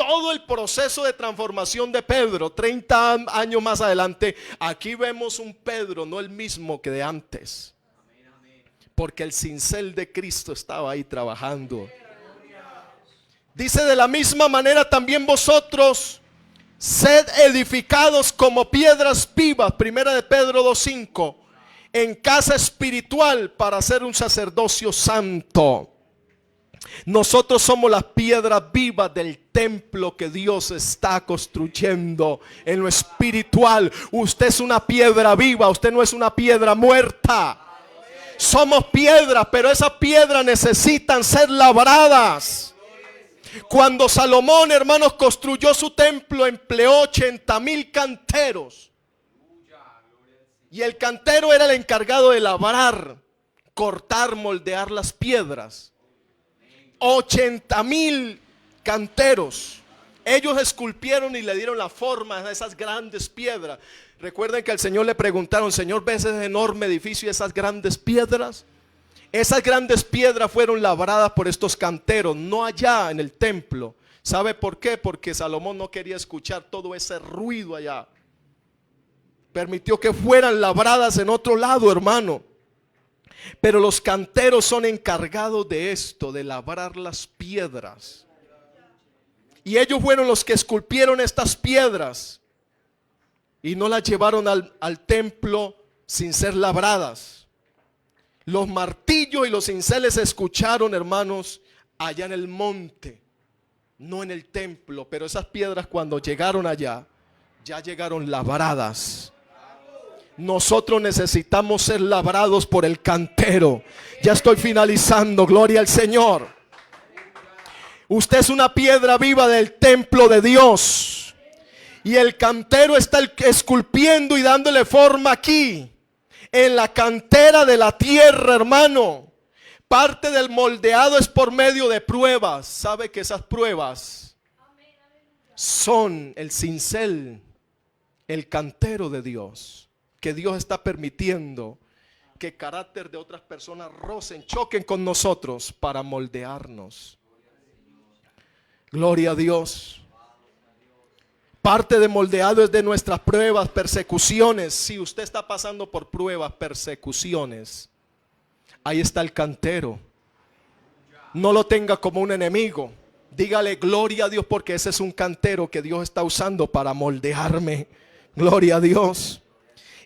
todo el proceso de transformación de Pedro, 30 años más adelante, aquí vemos un Pedro no el mismo que de antes. Porque el cincel de Cristo estaba ahí trabajando. Dice: de la misma manera también vosotros sed edificados como piedras vivas, primera de Pedro 2:5, en casa espiritual para hacer un sacerdocio santo. Nosotros somos las piedras vivas del templo que Dios está construyendo en lo espiritual. Usted es una piedra viva, usted no es una piedra muerta. Somos piedras, pero esas piedras necesitan ser labradas. Cuando Salomón, hermanos, construyó su templo, empleó 80,000 canteros. Y el cantero era el encargado de labrar, cortar, moldear las piedras. 80,000 canteros. Ellos esculpieron y le dieron la forma a esas grandes piedras. Recuerden que al Señor le preguntaron: Señor, ¿ves ese enorme edificio y esas grandes piedras? Esas grandes piedras fueron labradas por estos canteros, no allá en el templo. ¿Sabe por qué? Porque Salomón no quería escuchar todo ese ruido allá. Permitió que fueran labradas en otro lado, hermano. Pero los canteros son encargados de esto, de labrar las piedras. Y ellos fueron los que esculpieron estas piedras y no las llevaron al templo sin ser labradas. Los martillos y los cinceles se escucharon, hermanos, allá en el monte, no en el templo. Pero esas piedras, cuando llegaron allá, ya llegaron labradas. Nosotros necesitamos ser labrados por el cantero. Ya estoy finalizando, gloria al Señor. Usted es una piedra viva del templo de Dios. Y el cantero está esculpiendo y dándole forma aquí, en la cantera de la tierra, hermano. Parte del moldeado es por medio de pruebas. ¿Sabe que esas pruebas son el cincel, el cantero de Dios? Que Dios está permitiendo que el carácter de otras personas rocen, choquen con nosotros para moldearnos. Gloria a Dios. Parte de moldeado es de nuestras pruebas, persecuciones. Si usted está pasando por pruebas, persecuciones, ahí está el cantero. No lo tenga como un enemigo. Dígale gloria a Dios, porque ese es un cantero que Dios está usando para moldearme. Gloria a Dios.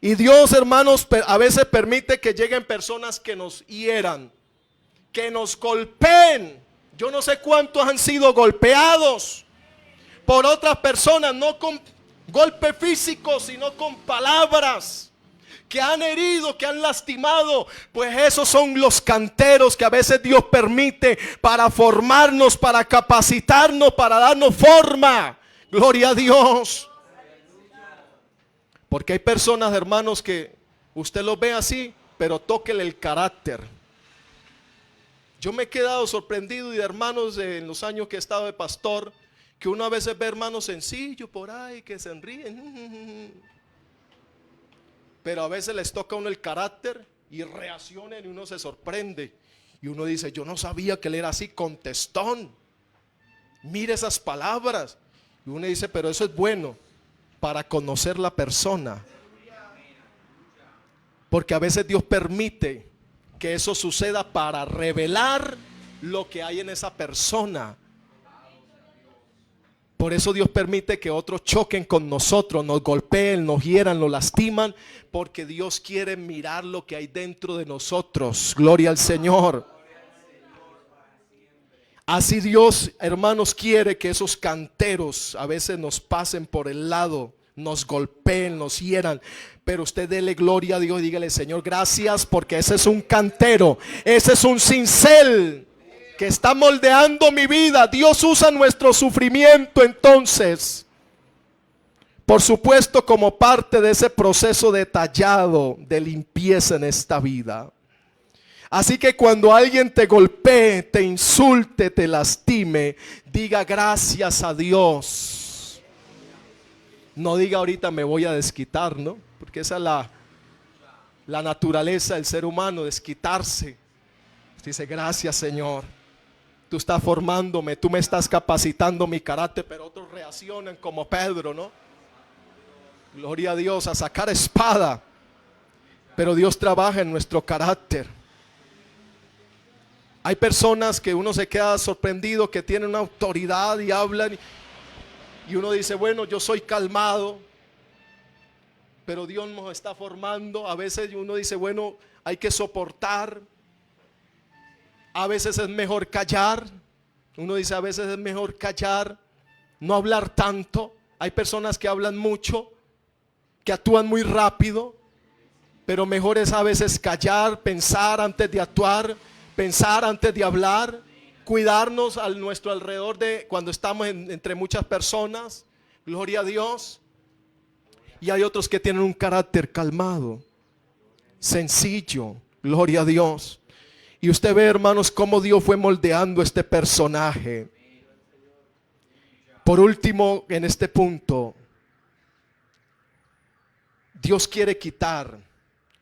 Y Dios, hermanos, a veces permite que lleguen personas que nos hieran, que nos golpeen. Yo no sé cuántos han sido golpeados por otras personas, no con golpes físicos, sino con palabras que han herido, que han lastimado. Pues esos son los canteros que a veces Dios permite para formarnos, para capacitarnos, para darnos forma. Gloria a Dios. Porque hay personas, hermanos, que usted los ve así, pero tóquele el carácter. Yo me he quedado sorprendido, y de hermanos en los años que he estado de pastor, que uno a veces ve hermanos sencillos por ahí que se ríen, pero a veces les toca a uno el carácter y reaccionan y uno se sorprende. Y uno dice: yo no sabía que él era así, contestón. Mire esas palabras. Y uno dice: pero eso es bueno para conocer la persona. Porque a veces Dios permite que eso suceda para revelar lo que hay en esa persona. Por eso Dios permite que otros choquen con nosotros, nos golpeen, nos hieran, nos lastiman, porque Dios quiere mirar lo que hay dentro de nosotros. Gloria al Señor. Así Dios, hermanos, quiere que esos canteros a veces nos pasen por el lado, nos golpeen, nos hieran. Pero usted dele gloria a Dios y dígale: Señor, gracias, porque ese es un cantero, ese es un cincel que está moldeando mi vida. Dios usa nuestro sufrimiento entonces, por supuesto, como parte de ese proceso detallado de limpieza en esta vida. Así que cuando alguien te golpee, te insulte, te lastime, diga gracias a Dios. No diga ahorita me voy a desquitar, ¿no? Porque esa es la naturaleza del ser humano, desquitarse. Dice: gracias, Señor, tú estás formándome, tú me estás capacitando mi carácter. Pero reaccionan como Pedro, ¿no? Gloria a Dios, a sacar espada. Pero Dios trabaja en nuestro carácter. Hay personas que uno se queda sorprendido, que tienen una autoridad y hablan, y uno dice, bueno, yo soy calmado, pero Dios nos está formando. A veces uno dice, bueno, hay que soportar. A veces es mejor callar. Uno dice, a veces es mejor callar, no hablar tanto. Hay personas que hablan mucho, que actúan muy rápido, pero mejor es a veces callar, pensar antes de actuar, pensar antes de hablar, cuidarnos a nuestro alrededor de cuando estamos entre muchas personas. Gloria a Dios. Y hay otros que tienen un carácter calmado, sencillo. Gloria a Dios. Y usted ve, hermanos, cómo Dios fue moldeando este personaje. Por último, en este punto, Dios quiere quitar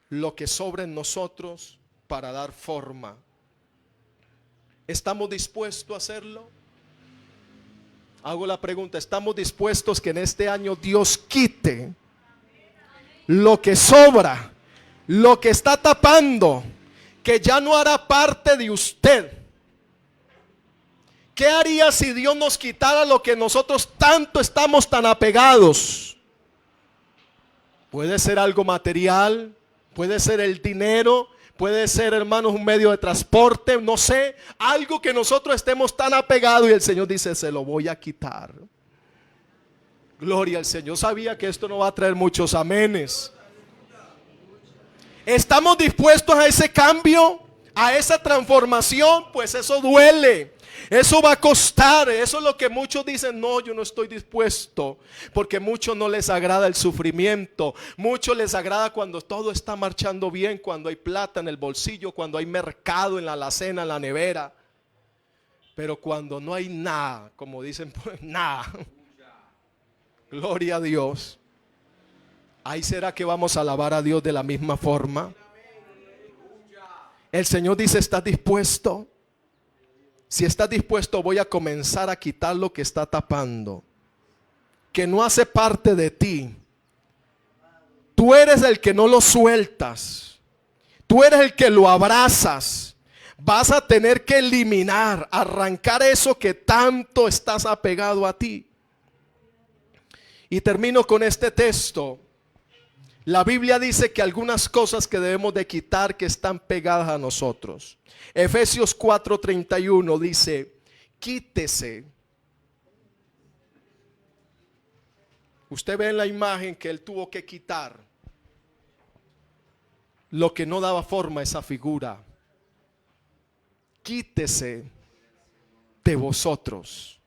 lo que sobra en nosotros para dar forma. ¿Estamos dispuestos a hacerlo? Hago la pregunta, ¿estamos dispuestos que en este año Dios quite lo que sobra, lo que está tapando, que ya no hará parte de usted? ¿Qué haría si Dios nos quitara lo que nosotros tanto estamos tan apegados? Puede ser algo material, puede ser el dinero, puede ser, hermanos, un medio de transporte, no sé, algo que nosotros estemos tan apegados, y el Señor dice, se lo voy a quitar. Gloria al Señor. Sabía que esto no va a traer muchos amenes. ¿Estamos dispuestos a ese cambio, a esa transformación? Pues eso duele, eso va a costar. Eso es lo que muchos dicen, no, yo no estoy dispuesto, porque muchos no les agrada el sufrimiento. Muchos les agrada cuando todo está marchando bien, cuando hay plata en el bolsillo, cuando hay mercado en la alacena, en la nevera. Pero cuando no hay nada, como dicen, pues nada. Gloria a Dios. Ahí será que vamos a alabar a Dios de la misma forma. El Señor dice, ¿estás dispuesto? Si estás dispuesto, voy a comenzar a quitar lo que está tapando, que no hace parte de ti. Tú eres el que no lo sueltas. Tú eres el que lo abrazas. Vas a tener que eliminar, arrancar eso que tanto estás apegado a ti. Y termino con este texto. La Biblia dice que algunas cosas que debemos de quitar que están pegadas a nosotros. Efesios 4:31 dice, quítese. Usted ve en la imagen que él tuvo que quitar lo que no daba forma a esa figura. Quítese de vosotros.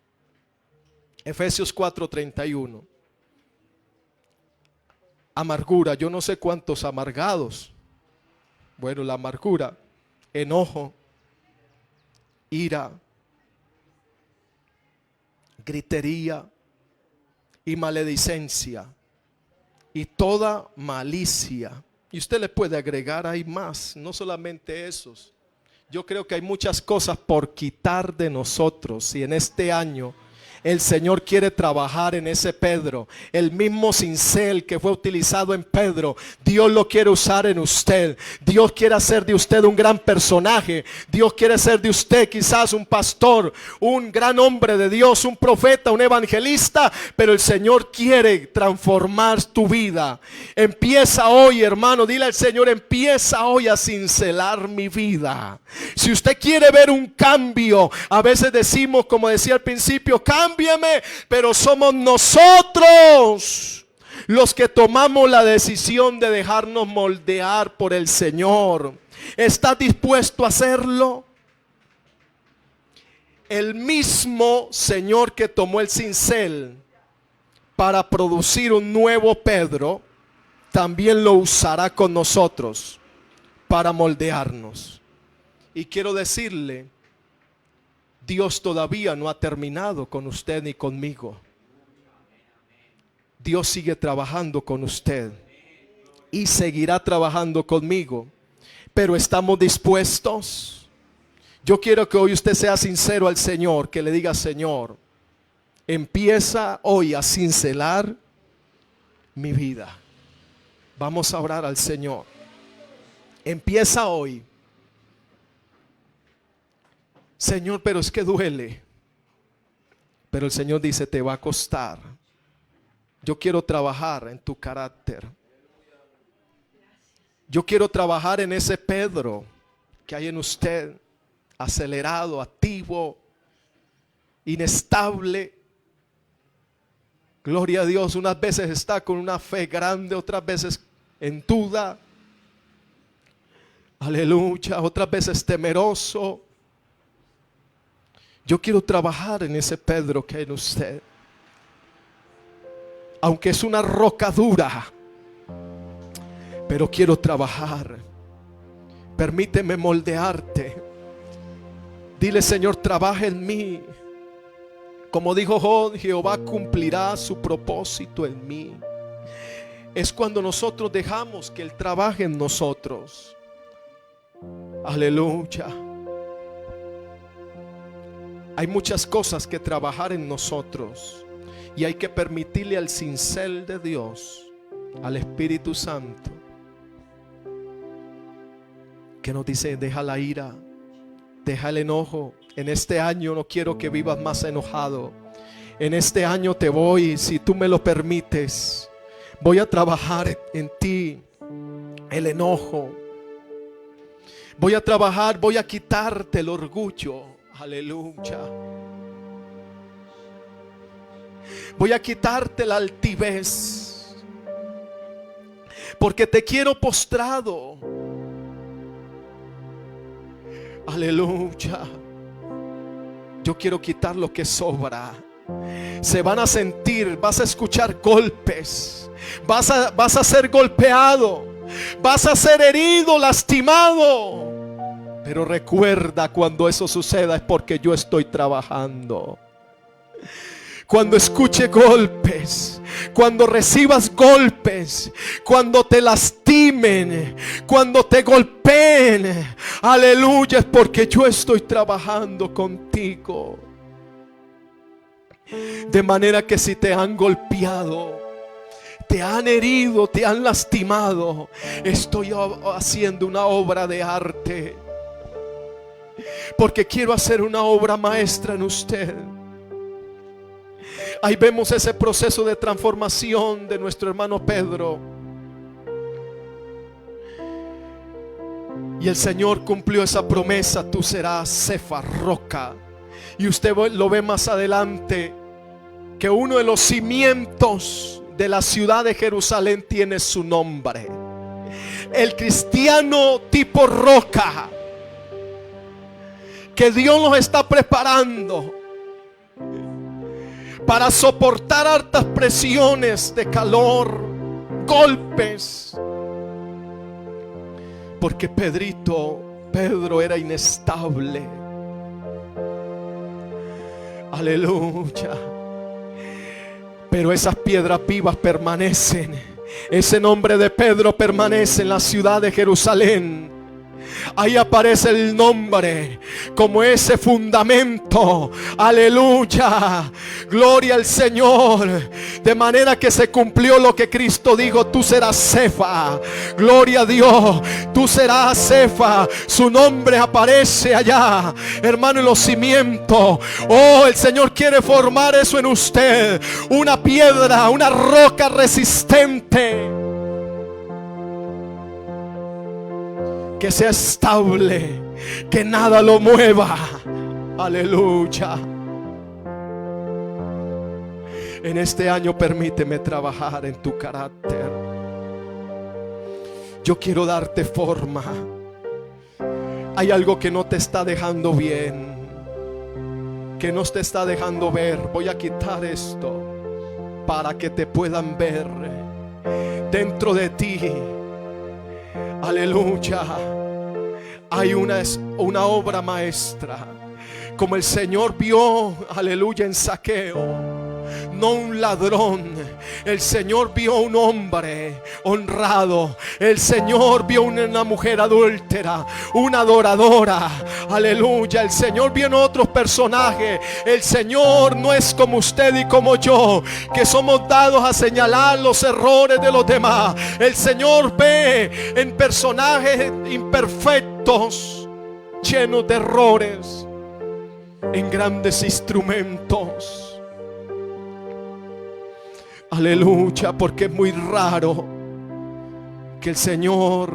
Efesios 4:31. Amargura, yo no sé cuántos amargados. Bueno, la amargura, enojo, ira, gritería y maledicencia y toda malicia. Y usted le puede agregar ahí más, no solamente esos. Yo creo que hay muchas cosas por quitar de nosotros, y en este año el Señor quiere trabajar en ese Pedro. El mismo cincel que fue utilizado en Pedro, Dios lo quiere usar en usted. Dios quiere hacer de usted un gran personaje. Dios quiere hacer de usted quizás un pastor, un gran hombre de Dios, un profeta, un evangelista. Pero el Señor quiere transformar tu vida. Empieza hoy, hermano, dile al Señor, empieza hoy a cincelar mi vida. Si usted quiere ver un cambio, a veces decimos, como decía al principio, cámbiame, pero somos nosotros los que tomamos la decisión de dejarnos moldear por el Señor. ¿Estás dispuesto a hacerlo? El mismo Señor que tomó el cincel para producir un nuevo Pedro, también lo usará con nosotros para moldearnos. Y quiero decirle, Dios todavía no ha terminado con usted ni conmigo. Dios sigue trabajando con usted y seguirá trabajando conmigo. Pero ¿estamos dispuestos? Yo quiero que hoy usted sea sincero al Señor, que le diga, Señor, empieza hoy a cincelar mi vida. Vamos a orar al Señor. Empieza hoy. Señor, pero es que duele. Pero el Señor dice, te va a costar. Yo quiero trabajar en tu carácter. Yo quiero trabajar en ese Pedro que hay en usted, acelerado, activo, inestable. Gloria a Dios, unas veces está con una fe grande, otras veces en duda. Aleluya, otras veces temeroso. Yo quiero trabajar en ese Pedro que hay en usted. Aunque es una roca dura, pero quiero trabajar. Permíteme moldearte. Dile, Señor, trabaja en mí. Como dijo Job, Jehová cumplirá su propósito en mí. Es cuando nosotros dejamos que Él trabaje en nosotros. Aleluya. Hay muchas cosas que trabajar en nosotros. Y hay que permitirle al cincel de Dios, al Espíritu Santo, que nos dice, deja la ira, deja el enojo. En este año no quiero que vivas más enojado. En este año te voy, si tú me lo permites, voy a trabajar en ti el enojo. Voy a trabajar, voy a quitarte el orgullo. Aleluya. Voy a quitarte la altivez, porque te quiero postrado. Aleluya. Yo quiero quitar lo que sobra. Se van a sentir, vas a escuchar golpes, vas a ser golpeado, vas a ser herido, lastimado. Pero recuerda, cuando eso suceda es porque yo estoy trabajando. Cuando escuche golpes, cuando recibas golpes, cuando te lastimen, cuando te golpeen, aleluya, es porque yo estoy trabajando contigo. De manera que si te han golpeado, te han herido, te han lastimado, estoy haciendo una obra de arte, porque quiero hacer una obra maestra en usted. Ahí vemos ese proceso de transformación de nuestro hermano Pedro. Y el Señor cumplió esa promesa: tú serás Cefa, roca. Y usted lo ve más adelante, que uno de los cimientos de la ciudad de Jerusalén tiene su nombre. El cristiano tipo roca, que Dios nos está preparando para soportar hartas presiones de calor, golpes. Porque Pedro era inestable. Aleluya. Pero esas piedras vivas permanecen. Ese nombre de Pedro permanece en la ciudad de Jerusalén. Ahí aparece el nombre como ese fundamento. Aleluya. Gloria al Señor. De manera que se cumplió lo que Cristo dijo: tú serás Cefa. Gloria a Dios. Tú serás Cefa. Su nombre aparece allá, hermano, en los cimientos. Oh, el Señor quiere formar eso en usted. Una piedra, una roca resistente, que sea estable, que nada lo mueva. Aleluya. En este año permíteme trabajar en tu carácter. Yo quiero darte forma. Hay algo que no te está dejando bien, que no te está dejando ver. Voy a quitar esto para que te puedan ver dentro de ti. Aleluya. Hay una obra maestra. Como el Señor vio, aleluya, en Zaqueo. no un ladrón. El Señor vio un hombre honrado. El Señor vio una mujer adúltera, una adoradora. Aleluya. El Señor vio en otros personajes. El Señor no es como usted y como yo, que somos dados a señalar los errores de los demás. El Señor ve en personajes imperfectos, llenos de errores, en grandes instrumentos. Aleluya, porque es muy raro que el Señor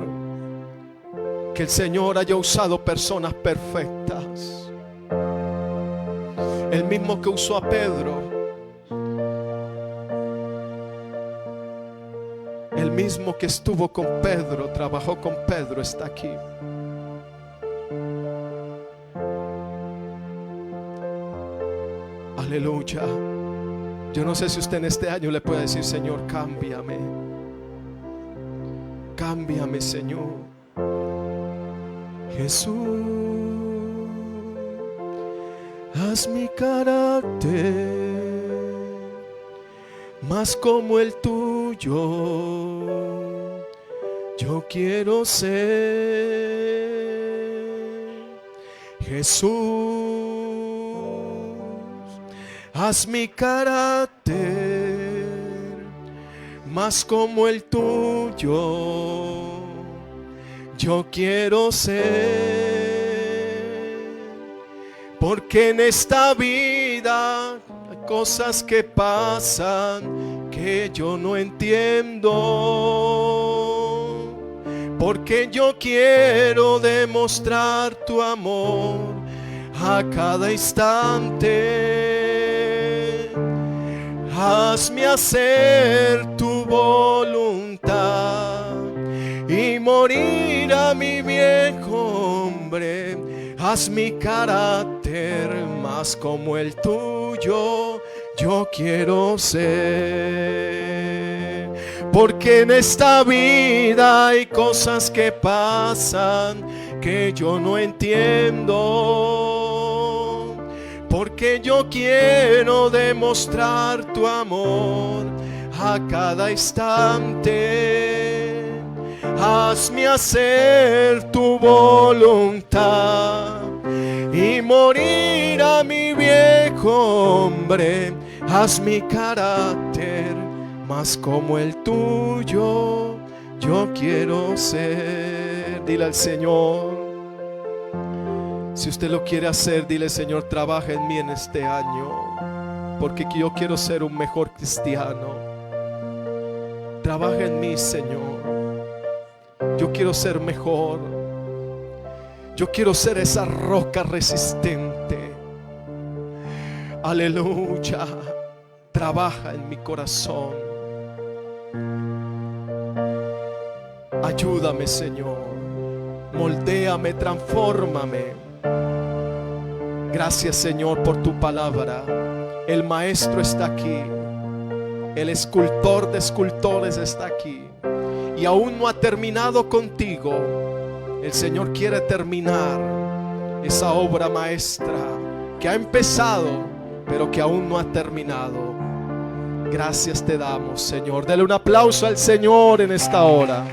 haya usado personas perfectas. El mismo que usó a Pedro, el mismo que estuvo con Pedro, trabajó con Pedro, está aquí. Aleluya. Yo no sé si usted en este año le puede decir: Señor, cámbiame. Cámbiame, Señor. Jesús, haz mi carácter más como el tuyo. Yo quiero ser. Jesús, haz mi carácter más como el tuyo. Yo quiero ser, porque en esta vida hay cosas que pasan que yo no entiendo. Porque yo quiero demostrar tu amor a cada instante. Hazme hacer tu voluntad y morir a mi viejo hombre. Haz mi carácter más como el tuyo. Yo quiero ser, porque en esta vida hay cosas que pasan que yo no entiendo. Porque yo quiero demostrar tu amor a cada instante. Hazme hacer tu voluntad y morir a mi viejo hombre. Haz mi carácter más como el tuyo. Yo quiero ser. Dile al Señor. Si usted lo quiere hacer, dile: Señor, trabaja en mí en este año, porque yo quiero ser un mejor cristiano. Trabaja en mí, Señor. Yo quiero ser mejor. Yo quiero ser esa roca resistente. Aleluya. Trabaja en mi corazón. Ayúdame, Señor. Moldéame, transfórmame. Gracias, Señor, por tu palabra. El maestro está aquí. El escultor de escultores está aquí. Y aún no ha terminado contigo. El Señor quiere terminar esa obra maestra que ha empezado, pero que aún no ha terminado. Gracias te damos, Señor. Dele un aplauso al Señor en esta hora.